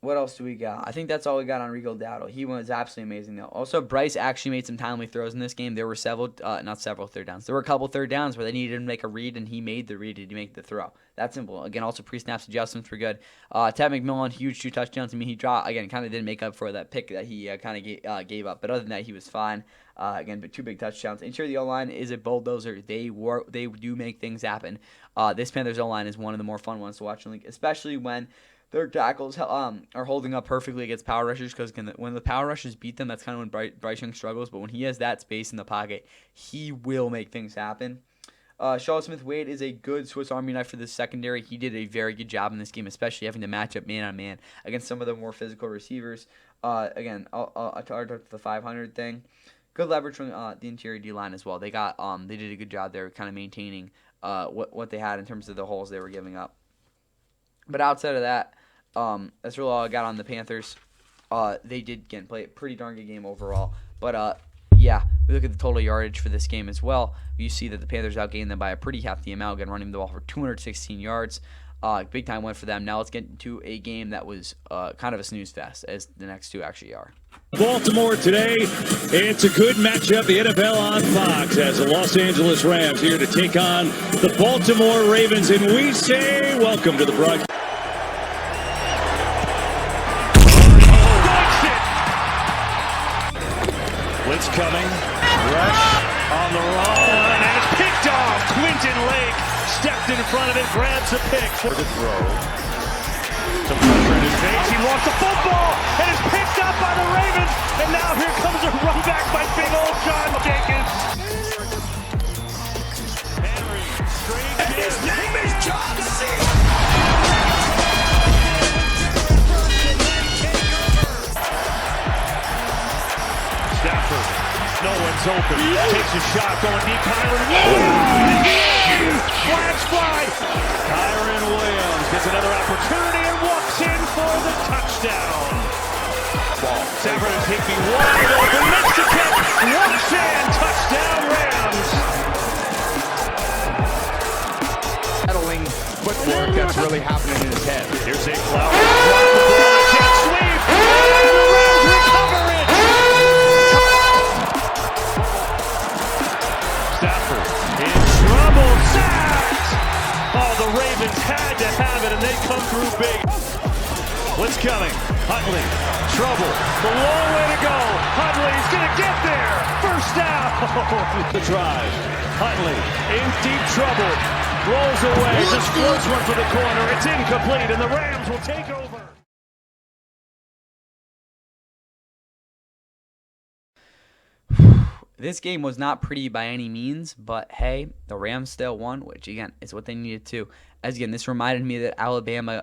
What else do we got? I think that's all we got on Rico Dowdle. He was absolutely amazing, though. Also, Bryce actually made some timely throws in this game. There were not several third downs. There were a couple third downs where they needed to make a read, and he made the read to make the throw. That's simple. Again, also pre-snaps adjustments were good. Ted McMillan, huge 2 touchdowns. I mean, he dropped, again, kind of didn't make up for that pick that he kind of gave up. But other than that, he was fine. Again, but 2 big touchdowns. Interior O-line is a bulldozer. They do make things happen. This Panthers O-line is one of the more fun ones to watch in the league, especially when their tackles are holding up perfectly against power rushers, because when the power rushers beat them, that's kind of when Bryce Young struggles. But when he has that space in the pocket, he will make things happen. Shaw Smith-Wade is a good Swiss Army knife for the secondary. He did a very good job in this game, especially having to match up man-on-man against some of the more physical receivers. Again, I'll talk the 500 thing. Good leverage from the interior D-line as well. They did a good job there kind of maintaining what they had in terms of the holes they were giving up. But outside of that, that's really all I got on the Panthers. They did, again, play a pretty darn good game overall. But, yeah, we look at the total yardage for this game as well. You see that the Panthers outgained them by a pretty hefty amount, again, running the ball for 216 yards. Big time win for them. Now let's get into a game that was kind of a snooze fest, as the next 2 actually are. Baltimore today, it's a good matchup. The NFL on Fox as the Los Angeles Rams here to take on the Baltimore Ravens. And we say welcome to the broadcast. Blitz coming. Rush on the run. And it's picked off. Quinton Lake stepped in front of it, grabs the pick. For the throw. Some pressure in his face. He lost the football and is picked up by the Ravens. And now here comes a run back by big old John Jenkins. Henry, straight. And his name is John C. Stafford, no one's open. Takes a shot, going deep. Kyron Williams. Flash fly. Kyron Williams gets another opportunity and walks in for the touchdown. Ball. Stafford is taking wide open. Makes the catch. Walks in. Touchdown Rams. Settling footwork that's really happening in his head. Here's a flower. Drop the ball. Jet sweep. And the Rams recover it. Stafford in trouble. Sacked. Oh, the Ravens had to have it, and they come through big. What's coming? Huntley. Trouble. The long way to go. Huntley's going to get there. First down. The drive. Huntley in deep trouble. Rolls away. Just floats one for the corner. It's incomplete, and the Rams will take over. This game was not pretty by any means, but hey, the Rams still won, which again is what they needed to. As again, this reminded me of that Alabama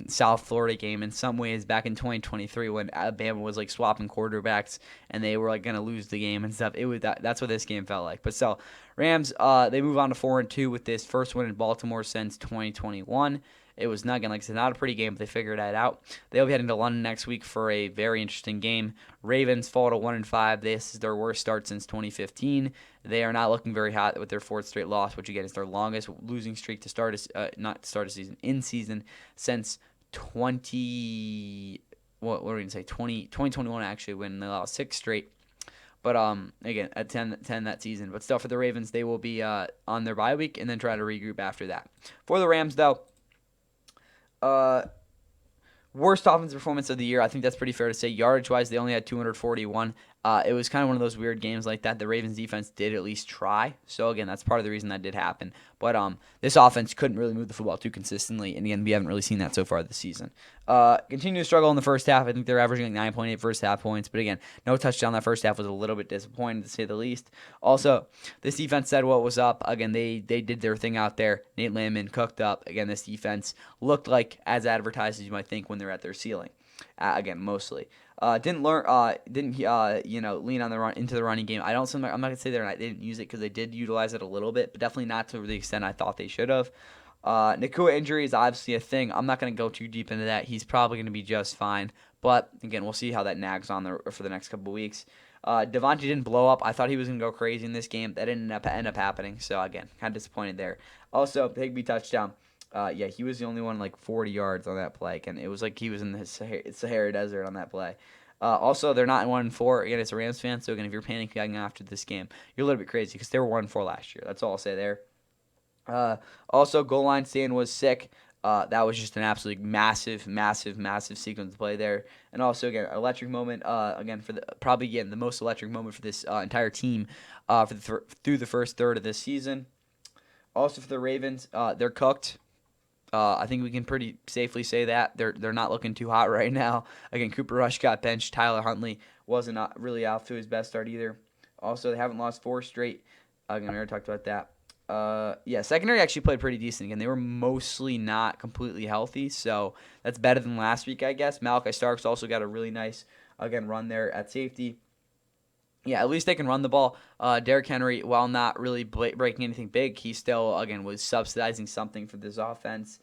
South Florida game in some ways back in 2023 when Alabama was like swapping quarterbacks and they were like gonna lose the game and stuff. It was that's what this game felt like. But still, Rams they move on to 4-2 with this first win in Baltimore since 2021. It was not, again, like I said, not a pretty game, but they figured that out. They'll be heading to London next week for a very interesting game. Ravens fall to 1-5. This is their worst start since 2015. They are not looking very hot with their 4th straight loss, which again is their longest losing streak to start not to start a season, in season since 2021 actually, when they lost 6 straight. But again, at 10 that season. But still, for the Ravens, they will be on their bye week and then try to regroup after that. For the Rams, though, worst offensive performance of the year. I think that's pretty fair to say. Yardage-wise, they only had 241. It was kind of one of those weird games like that. The Ravens defense did at least try. So, again, that's part of the reason that did happen. But this offense couldn't really move the football too consistently. And, again, we haven't really seen that so far this season. Continue to struggle in the first half. I think they're averaging like 9.8 first half points. But, again, no touchdown that first half was a little bit disappointing, to say the least. Also, this defense said what was up. Again, they did their thing out there. Nate Landman cooked up. Again, this defense looked like as advertised as you might think when they're at their ceiling. Again, mostly. Didn't lean on the run into the running game. I'm not gonna say they didn't use it, because they did utilize it a little bit, but definitely not to the extent I thought they should have. Nakua injury is obviously a thing. I'm not gonna go too deep into that. He's probably gonna be just fine, but again, we'll see how that nags on for the next couple of weeks. Devontae didn't blow up. I thought he was gonna go crazy in this game. That didn't end up happening. So again, kind of disappointed there. Also, Higbee touchdown. Yeah, he was the only one like 40 yards on that play, and it was like he was in the Sahara Desert on that play. Also, they're not 1-4. Again, it's a Rams fan, so again, if you're panicking after this game, you're a little bit crazy because they were 1-4 last year. That's all I'll say there. Also, goal line stand was sick. That was just an absolutely massive sequence of play there. And also, again, electric moment. Again, for the most electric moment for this entire team through the first third of this season. Also for the Ravens, they're cooked. I think we can pretty safely say that they're not looking too hot right now. Again, Cooper Rush got benched. Tyler Huntley wasn't really off to his best start either. Also, they haven't lost 4 straight. Again, we already talked about that. Secondary actually played pretty decent. Again, they were mostly not completely healthy, so that's better than last week, I guess. Malachi Starks also got a really nice, run there at safety. Yeah, at least they can run the ball. Derrick Henry, while not really breaking anything big, he still, was subsidizing something for this offense.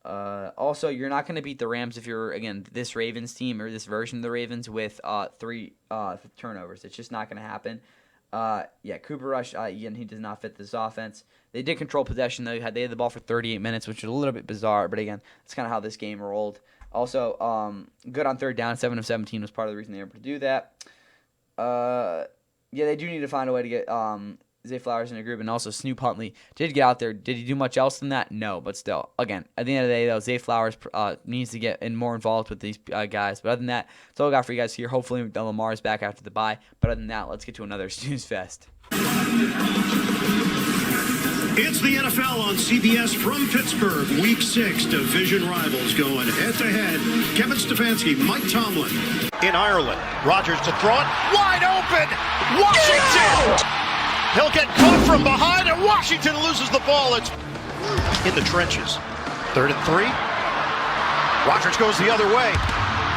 Also, you're not going to beat the Rams if you're, this Ravens team or this version of the Ravens with 3 turnovers. It's just not going to happen. Cooper Rush, he does not fit this offense. They did control possession, though. They had the ball for 38 minutes, which is a little bit bizarre, but again, that's kind of how this game rolled. Also, good on third down. 7 of 17 was part of the reason they were able to do that. They do need to find a way to get Zay Flowers in a group, and also Snoop Huntley did get out there. Did he do much else than that? No, but still, again, at the end of the day, though, Zay Flowers needs to get more involved with these guys. But other than that, that's all I got for you guys here. Hopefully, Lamar is back after the bye. But other than that, let's get to another snooze fest. It's the NFL on CBS from Pittsburgh. Week 6, division rivals going head-to-head. Kevin Stefanski, Mike Tomlin. In Ireland, Rodgers to throw it, wide open, Washington! He'll get caught from behind, and Washington loses the ball. It's in the trenches. 3rd and 3. Rodgers goes the other way.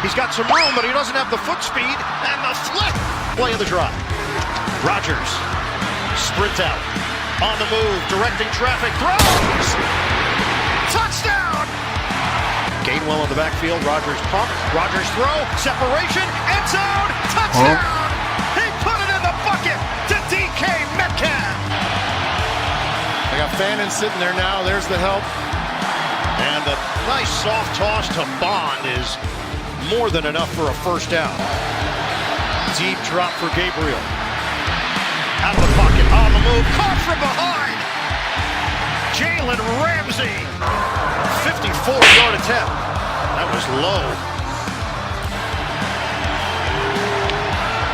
He's got some room, but he doesn't have the foot speed, and the flip. Play of the drive. Rodgers, sprint out. On the move, directing traffic, throws! Touchdown! Gainwell in the backfield, Rodgers pump, Rodgers throw, separation, end zone, touchdown! He put it in the bucket to DK Metcalf! They got Fannin sitting there now, there's the help. And a nice soft toss to Bond is more than enough for a first down. Deep drop for Gabriel. Out of the pocket, on the move, caught from behind. Jalen Ramsey, 54-yard attempt. That was low.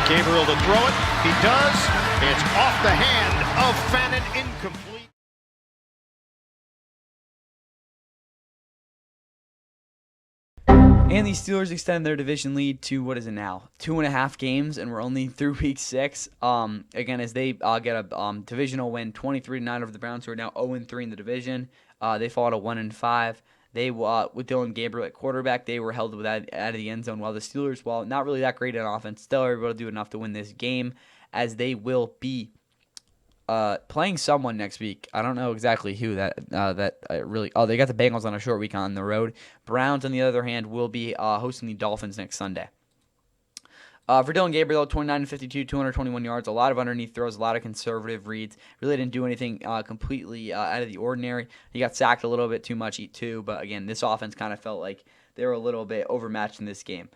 Gabriel to throw it. He does. It's off the hand of Fannin, incomplete. And the Steelers extend their division lead to, what is it now, 2.5 games, and we're only through week 6. Again, as they get a divisional win, 23-9 over the Browns, who are now 0-3 in the division. They fall to 1-5. They with Dylan Gabriel at quarterback, they were held out of the end zone, while the Steelers, while not really that great on offense, still are able to do enough to win this game, as they will be playing someone next week. I don't know exactly who that really. Oh, they got the Bengals on a short week on the road. Browns, on the other hand, will be hosting the Dolphins next Sunday. For Dylan Gabriel, 29-52, 221 yards, a lot of underneath throws, a lot of conservative reads. Really didn't do anything completely out of the ordinary. He got sacked a little bit too much, too. But again, this offense kind of felt like they were a little bit overmatched in this game.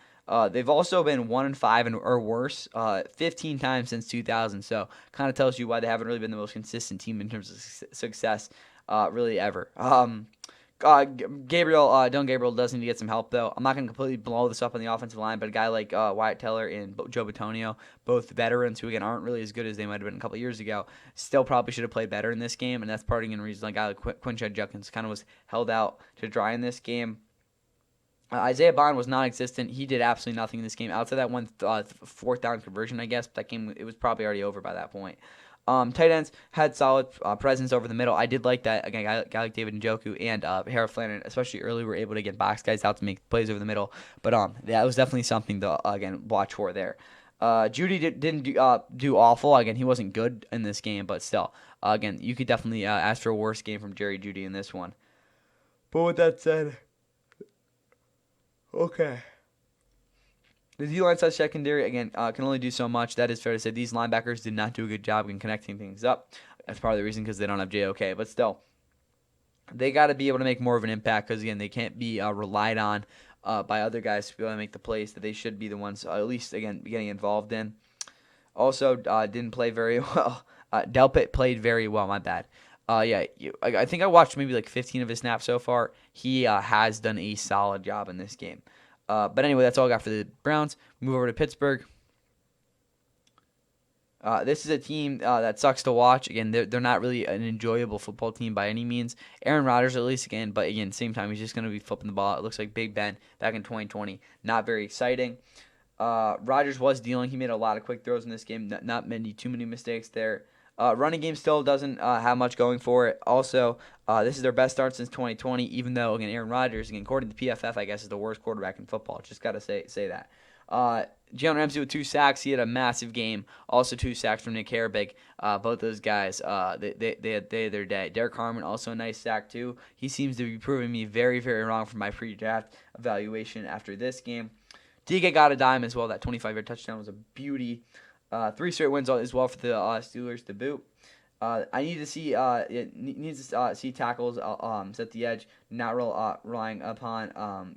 They've also been 1-5 or worse 15 times since 2000, so kind of tells you why they haven't really been the most consistent team in terms of success, really ever. Dylan Gabriel does need to get some help, though. I'm not going to completely blow this up on the offensive line, but a guy like Wyatt Teller and Joe Bitonio, both veterans who, again, aren't really as good as they might have been a couple of years ago, still probably should have played better in this game, and that's part of the reason a guy like Quinshad Judkins kind of was held out to dry in this game. Isaiah Bond was non-existent. He did absolutely nothing in this game. Outside that one 4th down conversion, I guess, but that game, it was probably already over by that point. Tight ends had solid presence over the middle. I did like that. Again, a guy like David Njoku and Harold Flannery, especially early, were able to get box guys out to make plays over the middle. But that was definitely something to, watch for there. Judy didn't do awful. Again, he wasn't good in this game, but still. Again, you could definitely ask for a worse game from Jerry Judy in this one. But with that said, okay. The D-line slash secondary, again, can only do so much. That is fair to say. These linebackers did not do a good job in connecting things up. That's part of the reason because they don't have JOK. But still, they got to be able to make more of an impact because, again, they can't be relied on by other guys to be able to make the plays that they should be the ones, at least, again, getting involved in. Also, didn't play very well. Delpit played very well, my bad. I think I watched maybe like 15 of his snaps so far. He has done a solid job in this game. But anyway, that's all I got for the Browns. Move over to Pittsburgh. This is a team that sucks to watch. Again, they're not really an enjoyable football team by any means. Aaron Rodgers, at least, again, but again, same time, he's just going to be flipping the ball. It looks like Big Ben back in 2020. Not very exciting. Rodgers was dealing. He made a lot of quick throws in this game. Not too many mistakes there. Running game still doesn't have much going for it. Also, this is their best start since 2020, even though, again, Aaron Rodgers, again, according to PFF, I guess, is the worst quarterback in football. Just got to say that. Jalen Ramsey with 2 sacks. He had a massive game. Also 2 sacks from Nick Herbig. Both those guys, they had their day. Derek Harmon, also a nice sack, too. He seems to be proving me very, very wrong for my pre-draft evaluation after this game. DK got a dime as well. That 25-yard touchdown was a beauty. 3 straight wins as well for the Steelers to boot. I need to see see tackles set the edge, not relying upon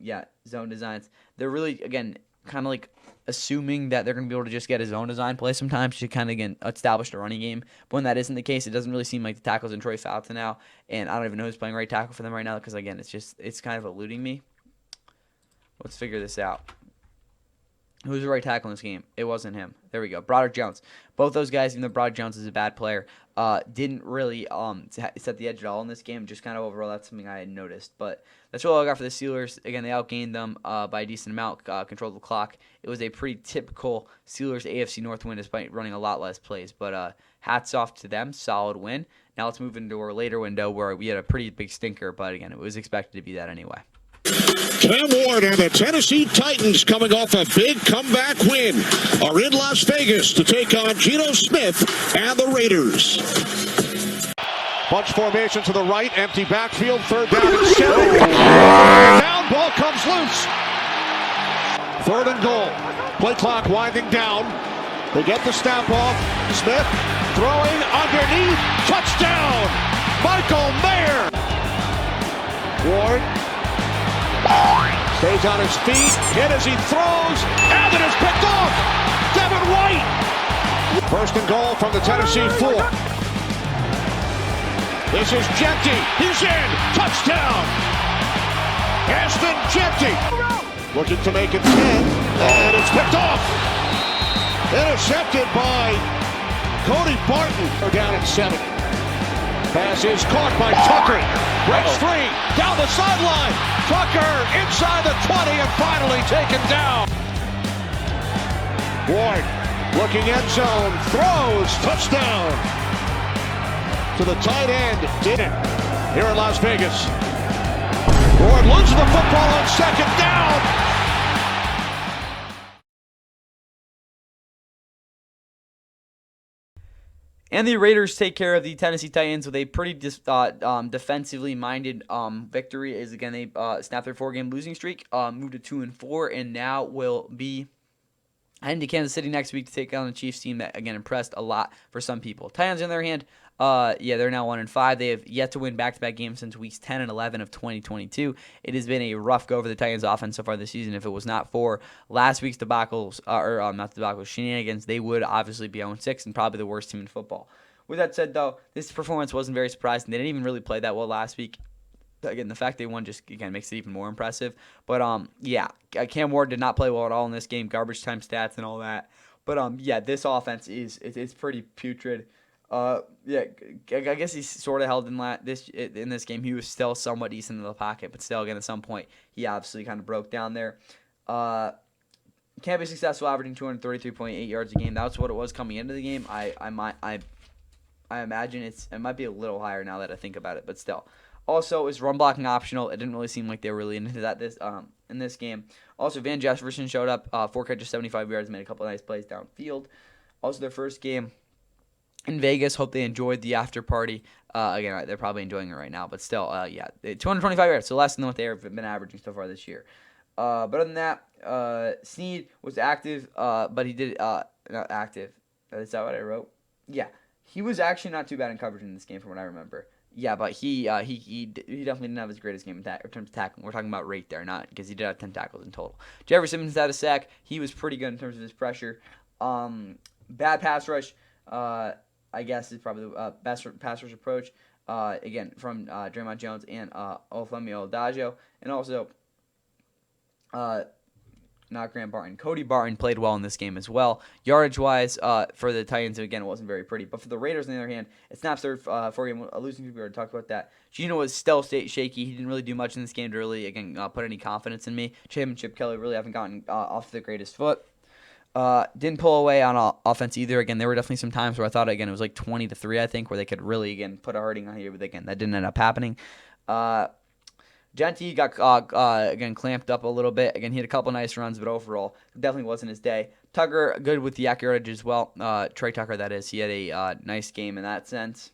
zone designs. They're really, again, kind of like assuming that they're going to be able to just get a zone design play sometimes to kind of, again, establish the running game. But when that isn't the case, it doesn't really seem like the tackles in Troy Falta now. And I don't even know who's playing right tackle for them right now because, again, it's kind of eluding me. Let's figure this out. Who's the right tackle in this game? It wasn't him. There we go. Broderick Jones. Both those guys, even though Broderick Jones is a bad player, didn't really set the edge at all in this game. Just kind of overall, that's something I had noticed. But that's all I got for the Steelers. Again, they outgained them by a decent amount, controlled the clock. It was a pretty typical Steelers AFC North win despite running a lot less plays. But hats off to them. Solid win. Now let's move into our later window where we had a pretty big stinker. But again, it was expected to be that anyway. Cam Ward and the Tennessee Titans, coming off a big comeback win, are in Las Vegas to take on Geno Smith and the Raiders. Bunch formation to the right, empty backfield, 3rd down and 7. Down, ball comes loose. 3rd and goal. Play clock winding down. They get the snap off. Smith throwing underneath. Touchdown! Michael Mayer. Ward stays on his feet, hit as he throws, and it is picked off! Devin White! 1st and goal from the Tennessee 4. This is Jeanty, he's in, touchdown! Ashton Jeanty, looking to make it 10, and it's picked off! Intercepted by Cody Barton. They're down at 7. Pass is caught by Tucker. Breaks free. Down the sideline. Tucker inside the 20 and finally taken down. Ward looking end zone. Throws. Touchdown. To the tight end. Did it. Here in Las Vegas. Ward loses the football on 2nd down. And the Raiders take care of the Tennessee Titans with a pretty defensively minded victory. Is again they snapped their 4-game losing streak, moved to 2-4, and now will be heading to Kansas City next week to take on the Chiefs team that again impressed a lot for some people. Titans on their hand, they're now 1-5. They have yet to win back-to-back games since weeks 10 and 11 of 2022. It has been a rough go for the Titans offense so far this season. If it was not for last week's debacles, shenanigans, they would obviously be 0-6 and probably the worst team in football. With that said, though, this performance wasn't very surprising. They didn't even really play that well last week. Again, the fact they won just again makes it even more impressive. But Cam Ward did not play well at all in this game. Garbage time stats and all that. But this offense is pretty putrid. I guess he's sort of held in this game. He was still somewhat decent in the pocket, but still, again, at some point, he obviously kind of broke down there. Can't be successful, averaging 233.8 yards a game. That's what it was coming into the game. I imagine it might be a little higher now that I think about it, but still. Also, is run blocking optional. It didn't really seem like they were really into that in this game. Also, Van Jefferson showed up, 4 catches, 75 yards, made a couple of nice plays downfield. Also, their first game in Vegas. Hope they enjoyed the after party. Again, they're probably enjoying it right now, but still, 225 yards, so less than what they've been averaging so far this year. But other than that, Snead was active, but he did not active. Is that what I wrote? Yeah, he was actually not too bad in coverage in this game, from what I remember. Yeah, but he definitely didn't have his greatest game in terms of tackling. We're talking about rate there, not because he did have 10 tackles in total. Jefferson had a sack. He was pretty good in terms of his pressure. Bad pass rush, I guess, is probably the best pass rush approach. Again, from Draymond Jones and Olufemi Oladjo. And also, not Grant Barton. Cody Barton played well in this game as well. Yardage-wise, for the Titans, again, it wasn't very pretty. But for the Raiders, on the other hand, it's Snap's third four-game losing streak. We already talked about that. Gino was still shaky. He didn't really do much in this game to really, again, put any confidence in me. Cham and Chip Kelly really haven't gotten off the greatest foot. Didn't pull away on offense either. Again, there were definitely some times where I thought, again, it was like 20-3, I think, where they could really, again, put a hurting on here. But, again, that didn't end up happening. Genty got, again, clamped up a little bit. Again, he had a couple nice runs, but overall, it definitely wasn't his day. Tucker, good with the accurate as well. Trey Tucker, that is. He had a nice game in that sense.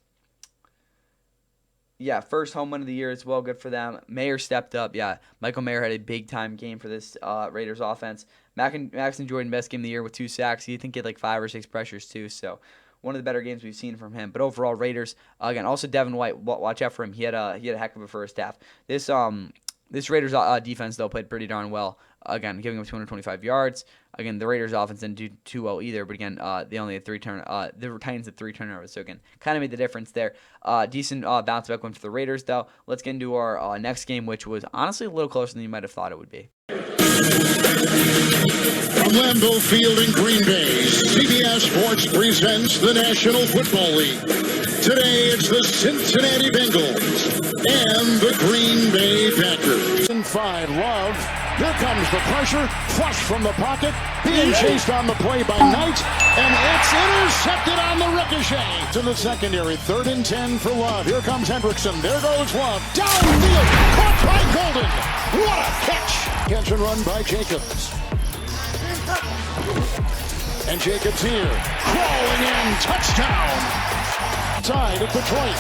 Yeah, first home win of the year as well. Good for them. Mayer stepped up. Yeah, Michael Mayer had a big-time game for this Raiders offense. Maxon Jordan, best game of the year with 2 sacks. He think he had like 5 or 6 pressures too, so one of the better games we've seen from him. But overall, Raiders, again, also Devin White, watch out for him. He had a heck of a first half. This Raiders defense, though, played pretty darn well. Again, giving up 225 yards. Again, the Raiders offense didn't do too well either, but again, they only had 3 turnovers. The Titans had 3 turnovers, so again, kind of made the difference there. Decent bounce back win for the Raiders, though. Let's get into our next game, which was honestly a little closer than you might have thought it would be. From Lambeau Field in Green Bay, CBS Sports presents the National Football League. Today it's the Cincinnati Bengals and the Green Bay Packers. And 5, Love. Here comes the pressure, flush from the pocket, being chased on the play by Knight, and it's intercepted on the ricochet. To the secondary, 3rd and 10 for Love. Here comes Hendrickson. There goes Love. Downfield, caught by Golden. What a catch! Catch and run by Jacobs. And Jacobs here, crawling in, touchdown. Side of Detroit.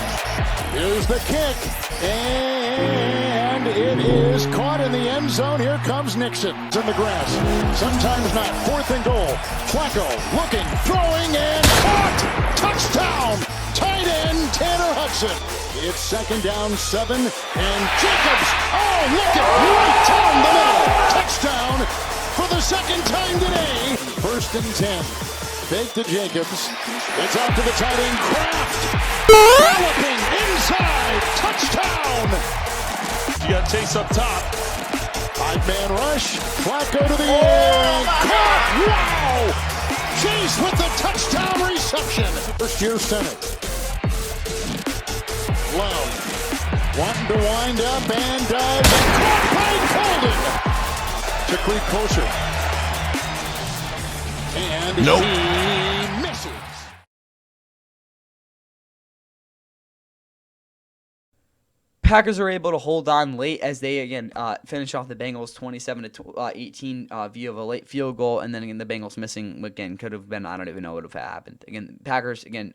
Here's the kick, and it is caught in the end zone. Here comes Nixon. It's in the grass. Sometimes not. 4th and goal. Flacco looking, throwing, and caught. Touchdown. Tight end Tanner Hudson. It's 2nd down, 7, and Jacobs. Oh, look at right down the middle. Touchdown for the 2nd time today. 1st and 10. Fake to Jacobs. It's out to the tight end, Kraft. Galloping inside. Touchdown. You got Chase up top. 5-man rush. Flacco to the end. Caught. Wow. Chase with the touchdown reception. First year center. Love. Wanting to wind up and does. Caught by Golden. To creep closer. And he misses. Packers are able to hold on late as they, again, finish off the Bengals 27-18 via of a late field goal. And then, again, the Bengals missing, again, could have been, I don't even know what would have happened. Again, Packers, again,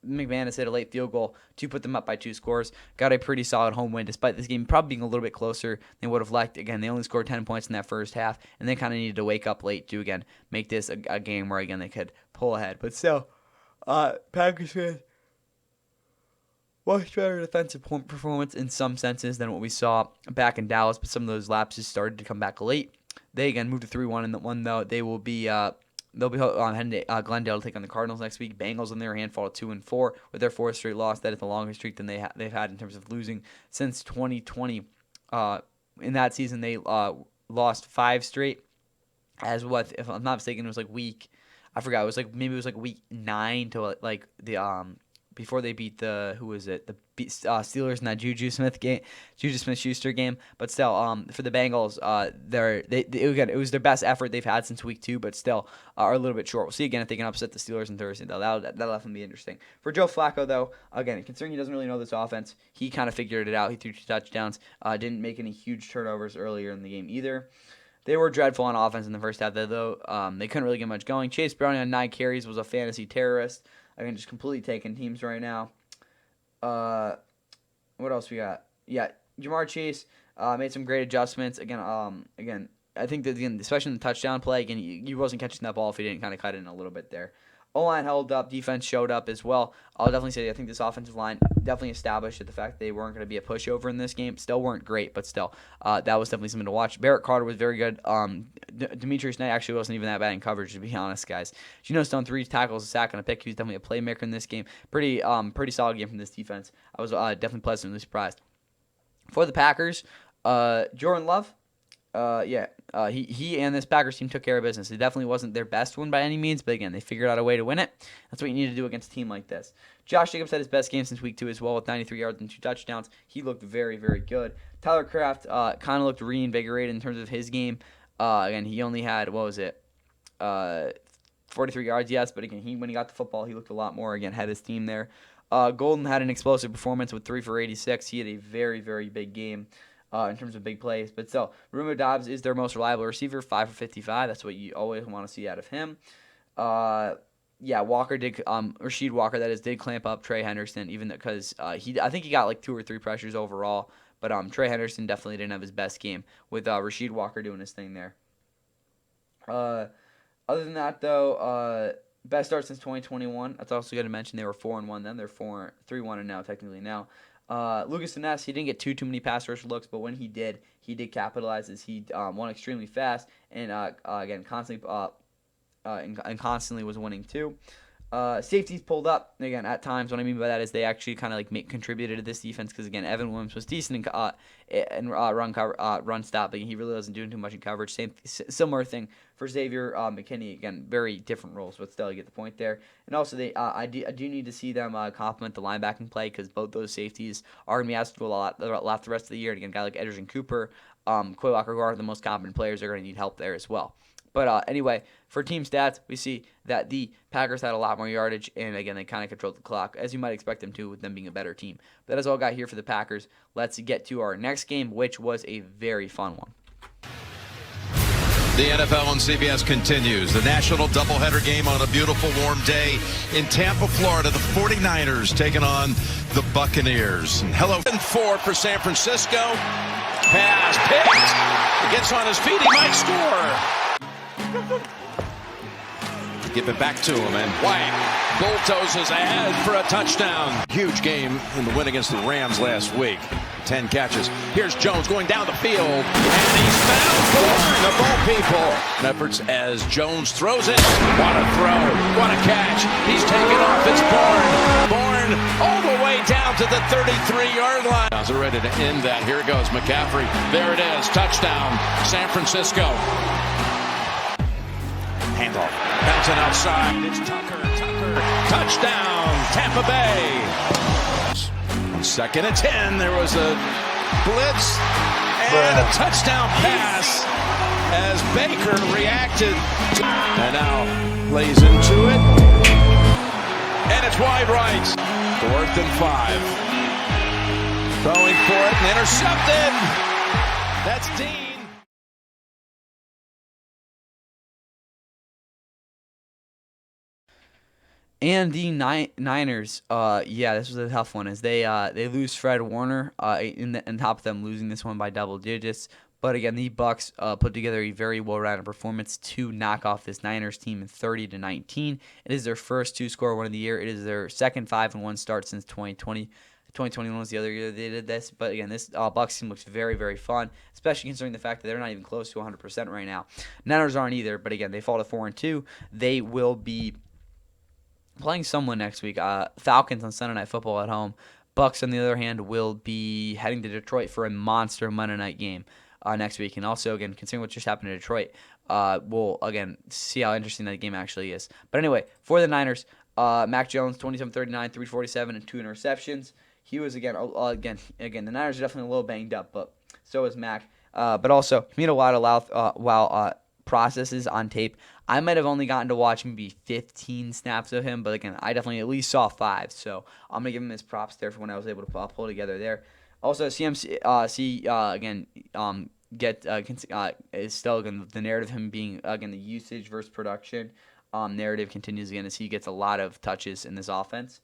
McManus hit a late field goal to put them up by 2 scores. Got a pretty solid home win, despite this game probably being a little bit closer than they would have liked. Again, they only scored 10 points in that first half, and they kind of needed to wake up late to, again, make this a game where, again, they could pull ahead. But still, Packers fans, much better defensive performance in some senses than what we saw back in Dallas, but some of those lapses started to come back late. They, again, moved to 3-1 in the one, though. They will be... They'll be heading to Glendale to take on the Cardinals next week. Bengals, on their hand, fall to 2-4 with their 4th straight loss. That is the longest streak than they've had in terms of losing since 2020. In that season, they lost 5 straight. As what, if I'm not mistaken, it was like I forgot. It was like maybe it was like week 9 to like the before they beat the Steelers in that Juju Smith-Schuster game. But still, for the Bengals, it was their best effort they've had since week 2, but still are a little bit short. We'll see again if they can upset the Steelers on Thursday. That'll definitely be interesting. For Joe Flacco, though, again, considering he doesn't really know this offense, he kind of figured it out. He threw 2 touchdowns, didn't make any huge turnovers earlier in the game either. They were dreadful on offense in the first half, though. They couldn't really get much going. Chase Browning on 9 carries was a fantasy terrorist. I mean, just completely taking teams right now. What else we got? Yeah, Jamar Chase made some great adjustments. Again, I think that, again, especially in the touchdown play, again, he wasn't catching that ball if he didn't kind of cut in a little bit there. O-line held up. Defense showed up as well. I'll definitely say I think this offensive line definitely established that the fact that they weren't going to be a pushover in this game. Still weren't great, but still, that was definitely something to watch. Barrett Carter was very good. Demetrius Knight actually wasn't even that bad in coverage, to be honest, guys. Geno Stone, 3 tackles, a sack, and a pick. He was definitely a playmaker in this game. Pretty solid game from this defense. I was definitely pleasantly surprised. For the Packers, Jordan Love, he and this Packers team took care of business. It definitely wasn't their best win by any means, but again, they figured out a way to win it. That's what you need to do against a team like this. Josh Jacobs had his best game since week 2 as well with 93 yards and 2 touchdowns. He looked very, very good. Tyler Kraft kind of looked reinvigorated in terms of his game. Again, he only had, 43 yards, yes, but again, when he got the football, he looked a lot more. Again, had his team there. Golden had an explosive performance with 3 for 86. He had a very, very big game. In terms of big plays. But still, Romeo Doubs is their most reliable receiver, 5 for 55. That's what you always want to see out of him. Walker did, Rasheed Walker, that is, did clamp up Trey Henderson, even because I think he got like 2 or 3 pressures overall. But Trey Henderson definitely didn't have his best game with Rasheed Walker doing his thing there. Other than that, though, best start since 2021. That's also good to mention. They were 4-1 then. They're 3-1 and now, technically now. Lucas Ness, he didn't get too many pass rush looks, but when he did capitalize as he won extremely fast and again constantly was winning too. Safeties pulled up again at times. What I mean by that is they actually kind of like contributed to this defense because again Evan Williams was decent in run stop, but he really wasn't doing too much in coverage. Similar thing for Xavier McKinney. Again, very different roles, but still you get the point there. And also I do need to see them complement the linebacking play because both those safeties are going to be asked to do a lot the rest of the year. And again, a guy like Edgerton Cooper, Quay Walker-Garner, the most competent players, are going to need help there as well. But anyway, for team stats, we see that the Packers had a lot more yardage, and again, they kind of controlled the clock, as you might expect them to with them being a better team. But that is all I got here for the Packers. Let's get to our next game, which was a very fun one. The NFL on CBS continues. The national doubleheader game on a beautiful warm day in Tampa, Florida. The 49ers taking on the Buccaneers. And hello. 4 for San Francisco. Pass picked. He gets on his feet. He might score. Give it back to him, and White bulldozes ahead for a touchdown. Huge game in the win against the Rams last week. 10 catches. Here's Jones going down the field, and he's found Bourne, of all people. Efforts as Jones throws it. What a throw. What a catch. He's taken off. It's Bourne. Bourne all the way down to the 33-yard line. They're ready to end that. Here goes McCaffrey. There it is. Touchdown, San Francisco. Handoff. Bouncing outside. It's Tucker. Touchdown, Tampa Bay. 2nd and 10. There was a blitz and a touchdown pass as Baker reacted. And now lays into it. And it's wide right. 4th and 5. Throwing for it and intercepted. That's Dean. And the Niners, this was a tough one as they lose Fred Warner, and top of them losing this one by double digits. But again, the Bucs put together a very well-rounded performance to knock off this Niners team in 30-19. It is their first 2-score win of the year. It is their second 5-1 start since 2020. 2021 was the other year they did this. But again, this Bucs team looks very, very fun, especially considering the fact that they're not even close to 100% right now. Niners aren't either, but again, they fall to 4-2. They will be playing someone next week. Falcons on Sunday Night Football at home. Bucs, on the other hand, will be heading to Detroit for a monster Monday night game next week. And also, again, considering what just happened to Detroit, we'll, again, see how interesting that game actually is. But anyway, for the Niners, Mac Jones, 27-39, 347, and 2 interceptions. He was, again, the Niners are definitely a little banged up, but so is Mac. But also, he made a lot of processes on tape. I might have only gotten to watch maybe 15 snaps of him, but again, I definitely at least saw 5. So I'm gonna give him his props there for when I was able to pull together there. Also, CMC is still again the narrative of him being again the usage versus production narrative continues again as he gets a lot of touches in this offense.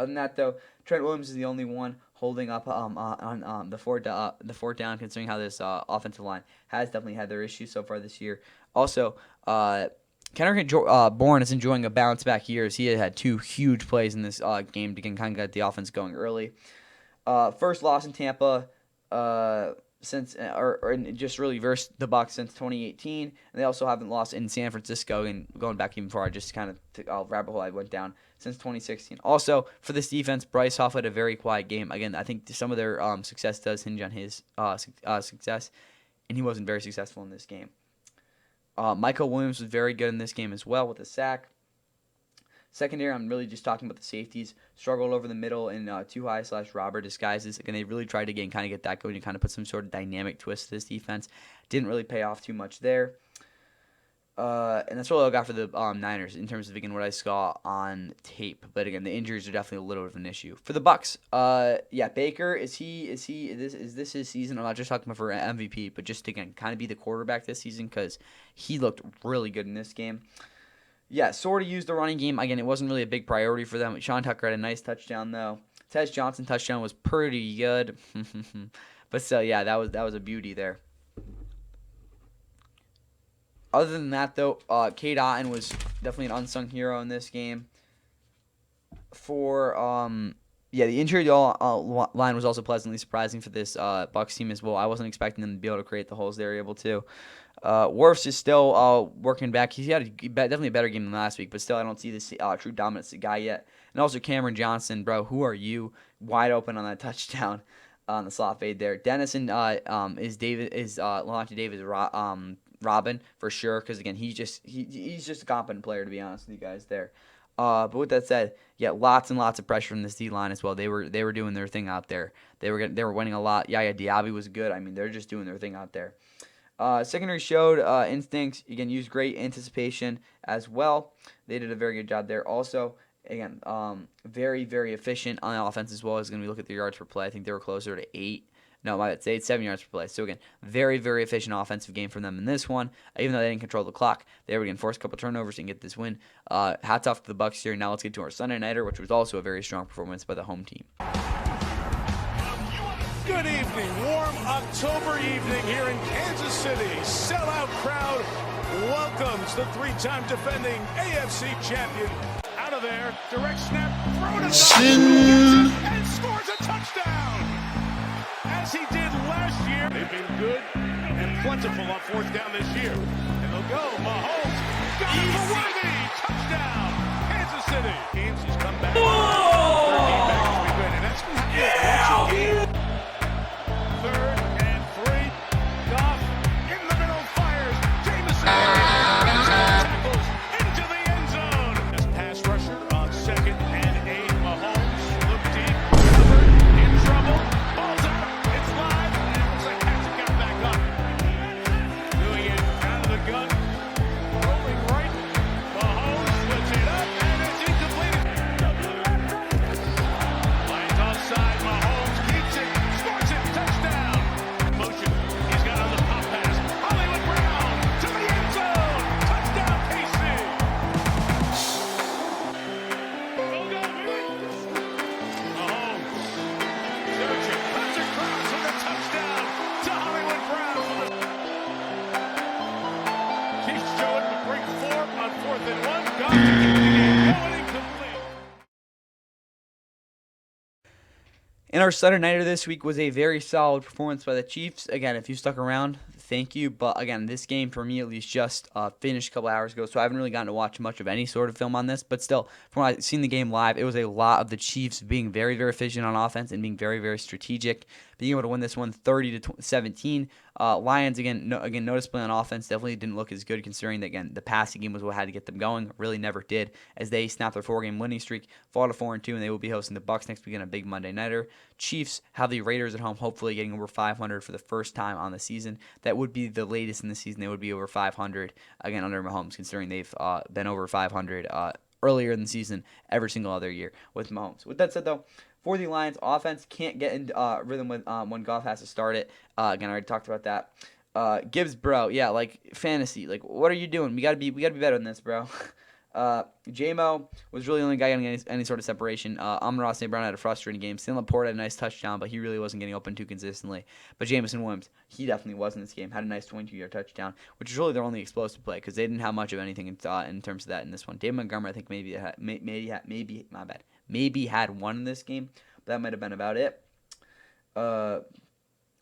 Other than that, though, Trent Williams is the only one holding up on the fourth down, considering how this offensive line has definitely had their issues so far this year. Also, Kendrick Bourne is enjoying a bounce back year as he had 2 huge plays in this game to kind of get the offense going early. First loss in Tampa since or just really versus the Bucs since 2018, and they also haven't lost in San Francisco. And going back even far, just kind of rabbit hole I went down since 2016. Also for this defense, Bryce Huff had a very quiet game. Again, I think some of their success does hinge on his success, and he wasn't very successful in this game. Michael Williams was very good in this game as well with a sack. Secondary, I'm really just talking about the safeties. Struggled over the middle in too high / robber disguises. Again, they really tried to get that going to kind of put some sort of dynamic twist to this defense. Didn't really pay off too much there. And that's all I got for the Niners in terms of, again, what I saw on tape. But again, the injuries are definitely a little bit of an issue for the Bucs. Baker, is this his season? I'm not just talking about for MVP, but just to, again, kind of be the quarterback this season because he looked really good in this game. Yeah, sort of used the running game. Again, it wasn't really a big priority for them. Sean Tucker had a nice touchdown though. Tez Johnson touchdown was pretty good, but still, yeah, that was a beauty there. Other than that, though, Cade Otton was definitely an unsung hero in this game. For the interior line was also pleasantly surprising for this Bucs team as well. I wasn't expecting them to be able to create the holes they were able to. Wirfs is still working back. He had definitely a better game than last week, but still I don't see this true dominance guy yet. And also Cameron Johnson, bro, who are you? Wide open on that touchdown on the slot fade there. Dennison is Levante Davis Robin for sure because again he's just a competent player, to be honest with you guys there. But with that said, yeah, lots and lots of pressure from this D line as well. They were doing their thing out there. They were winning a lot. Yaya Diaby was good. I mean, they're just doing their thing out there. Secondary showed instincts. Again, used great anticipation as well. They did a very good job there. Also, again, very, very efficient on the offense as well. As going to look at their yards per play. I think they were closer to 8. No, I'd say it's 7 yards per play. So again, very, very efficient offensive game from them in this one. Even though they didn't control the clock, they were going to force a couple turnovers and get this win. Hats off to the Bucs here. Now let's get to our Sunday nighter, which was also a very strong performance by the home team. Good evening, warm October evening here in Kansas City. Sellout crowd welcomes the 3-time defending AFC champion. Out of there, direct snap, throw to the and scores a touchdown. As he did last year, they've been good and plentiful on 4th down this year. And they'll go, Mahomes, got it for Worthy, touchdown, Kansas City. Games has come back. Their defense has been good, and that's what happens. 3rd and 3. Goff in the middle, fires. Jameson tackles into the end zone. This pass rusher on 2nd and 8. Mahomes look deep, delivered, in trouble. Ball's out. It's live, and it looks like Patrick got back up. Doing it out of the gun, rolling right. Mahomes puts it up, and it's incomplete. Lions offside. Mahomes keeps it, scores it, touchdown. Motion. He's got on the pop pass. Hollywood Brown to the end zone. Touchdown, KC. Mahomes. Searching. Patrick Krause with a touchdown to Hollywood Brown. Keeps showing to bring 4 on 4th and 1. Got to keep the game going, incomplete. And our Sunday nighter this week was a very solid performance by the Chiefs. Again, if you stuck around, thank you. But again, this game for me at least just finished a couple hours ago, so I haven't really gotten to watch much of any sort of film on this. But still, from what I've seen the game live, it was a lot of the Chiefs being very, very efficient on offense and being very, very strategic, being able to win this one 30-17. Lions again noticeably on offense definitely didn't look as good considering that again the passing game was what had to get them going. Really never did as they snapped their 4-game winning streak, fall to 4-2, and they will be hosting the Bucs next week in a big Monday nighter. Chiefs have the Raiders at home, hopefully getting over 500 for the first time on the season. That would be the latest in the season. They would be over 500 again under Mahomes, considering they've been over 500 earlier in the season every single other year with Mahomes. With that said, though, for the Lions, offense can't get into rhythm when Goff has to start it. Again, I already talked about that. Gibbs, bro, yeah, like fantasy, like what are you doing? We gotta be better than this, bro. J-Mo was really the only guy getting any sort of separation. Amon-Ra St. Brown had a frustrating game. Stanley Laporte had a nice touchdown, but he really wasn't getting open too consistently. But Jameson Williams, he definitely was in this game. Had a nice 22-yard touchdown, which is really their only explosive play because they didn't have much of anything in terms of that in this one. David Montgomery, I think maybe had one in this game, but that might have been about it.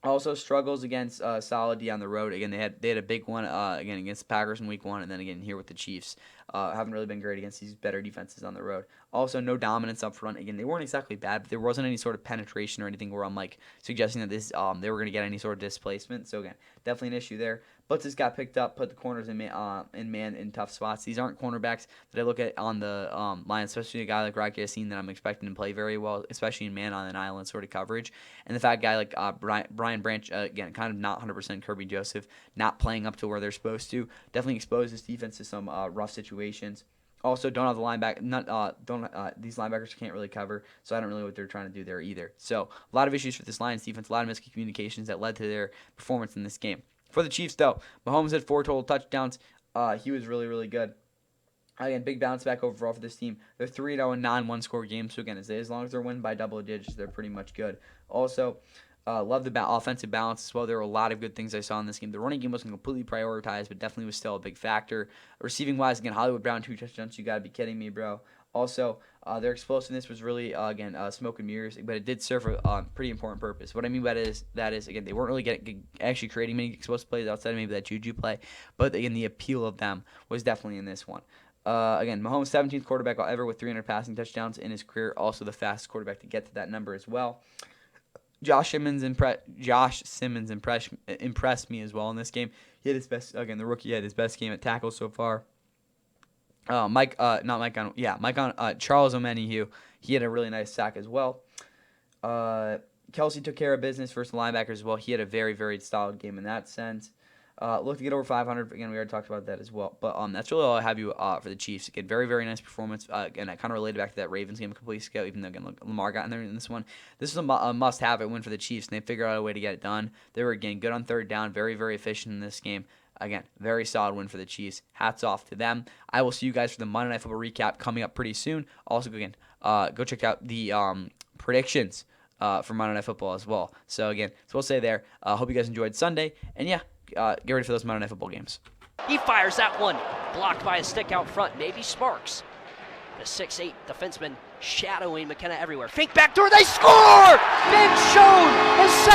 Also struggles against solid D on the road. Again, they had a big one again against the Packers in week 1, and then again here with the Chiefs. Haven't really been great against these better defenses on the road. Also, no dominance up front. Again, they weren't exactly bad, but there wasn't any sort of penetration or anything where I'm like suggesting that this they were going to get any sort of displacement. So again, definitely an issue there. Blitzes got picked up, put the corners in man in tough spots. These aren't cornerbacks that I look at on the line, especially a guy like Rocky Yassin that I'm expecting to play very well, especially in man on an island sort of coverage. And the fact guy like Brian Branch, again, kind of not 100% Kirby Joseph, not playing up to where they're supposed to, definitely exposes this defense to some rough situations. Also, don't have the linebacker. These linebackers can't really cover, so I don't really know what they're trying to do there either. So a lot of issues for this Lions defense, a lot of miscommunications that led to their performance in this game. For the Chiefs, though, Mahomes had 4 total touchdowns. He was really, really good. Again, big bounce back overall for this team. They're 3-0 in non-one-score games, so again, as long as they're winning by double digits, they're pretty much good. Also, love the offensive balance as well. There were a lot of good things I saw in this game. The running game wasn't completely prioritized, but definitely was still a big factor. Receiving-wise, again, Hollywood Brown, 2 touchdowns. You got to be kidding me, bro. Also, their explosiveness was really, smoke and mirrors, but it did serve a pretty important purpose. What I mean by that is, again, they weren't really actually creating many explosive plays outside of maybe that Juju play, but again, the appeal of them was definitely in this one. Again, Mahomes, 17th quarterback ever with 300 passing touchdowns in his career, also the fastest quarterback to get to that number as well. Josh Simmons impressed me as well in this game. He had his best, again, the rookie had his best game at tackle so far. Charles Omenihu, he had a really nice sack as well. Kelsey took care of business versus the linebackers as well. He had a very, very solid game in that sense. Look to get over 500. Again, we already talked about that as well. But that's really all I have you for the Chiefs. Again, very, very nice performance. Again, I kind of related back to that Ravens game a couple weeks ago, even though, again, Lamar got in there in this one. This was a must-have win for the Chiefs, and they figured out a way to get it done. They were, again, good on third down, very, very efficient in this game. Again, very solid win for the Chiefs. Hats off to them. I will see you guys for the Monday Night Football recap coming up pretty soon. Also, again, go check out the predictions for Monday Night Football as well. So, again, we'll say there. Hope you guys enjoyed Sunday. And, yeah, get ready for those Monday Night Football games. He fires that one. Blocked by a stick out front. Maybe Sparks. The 6'8 defenseman shadowing McKenna everywhere. Fake backdoor. They score! Ben Schoen, his second.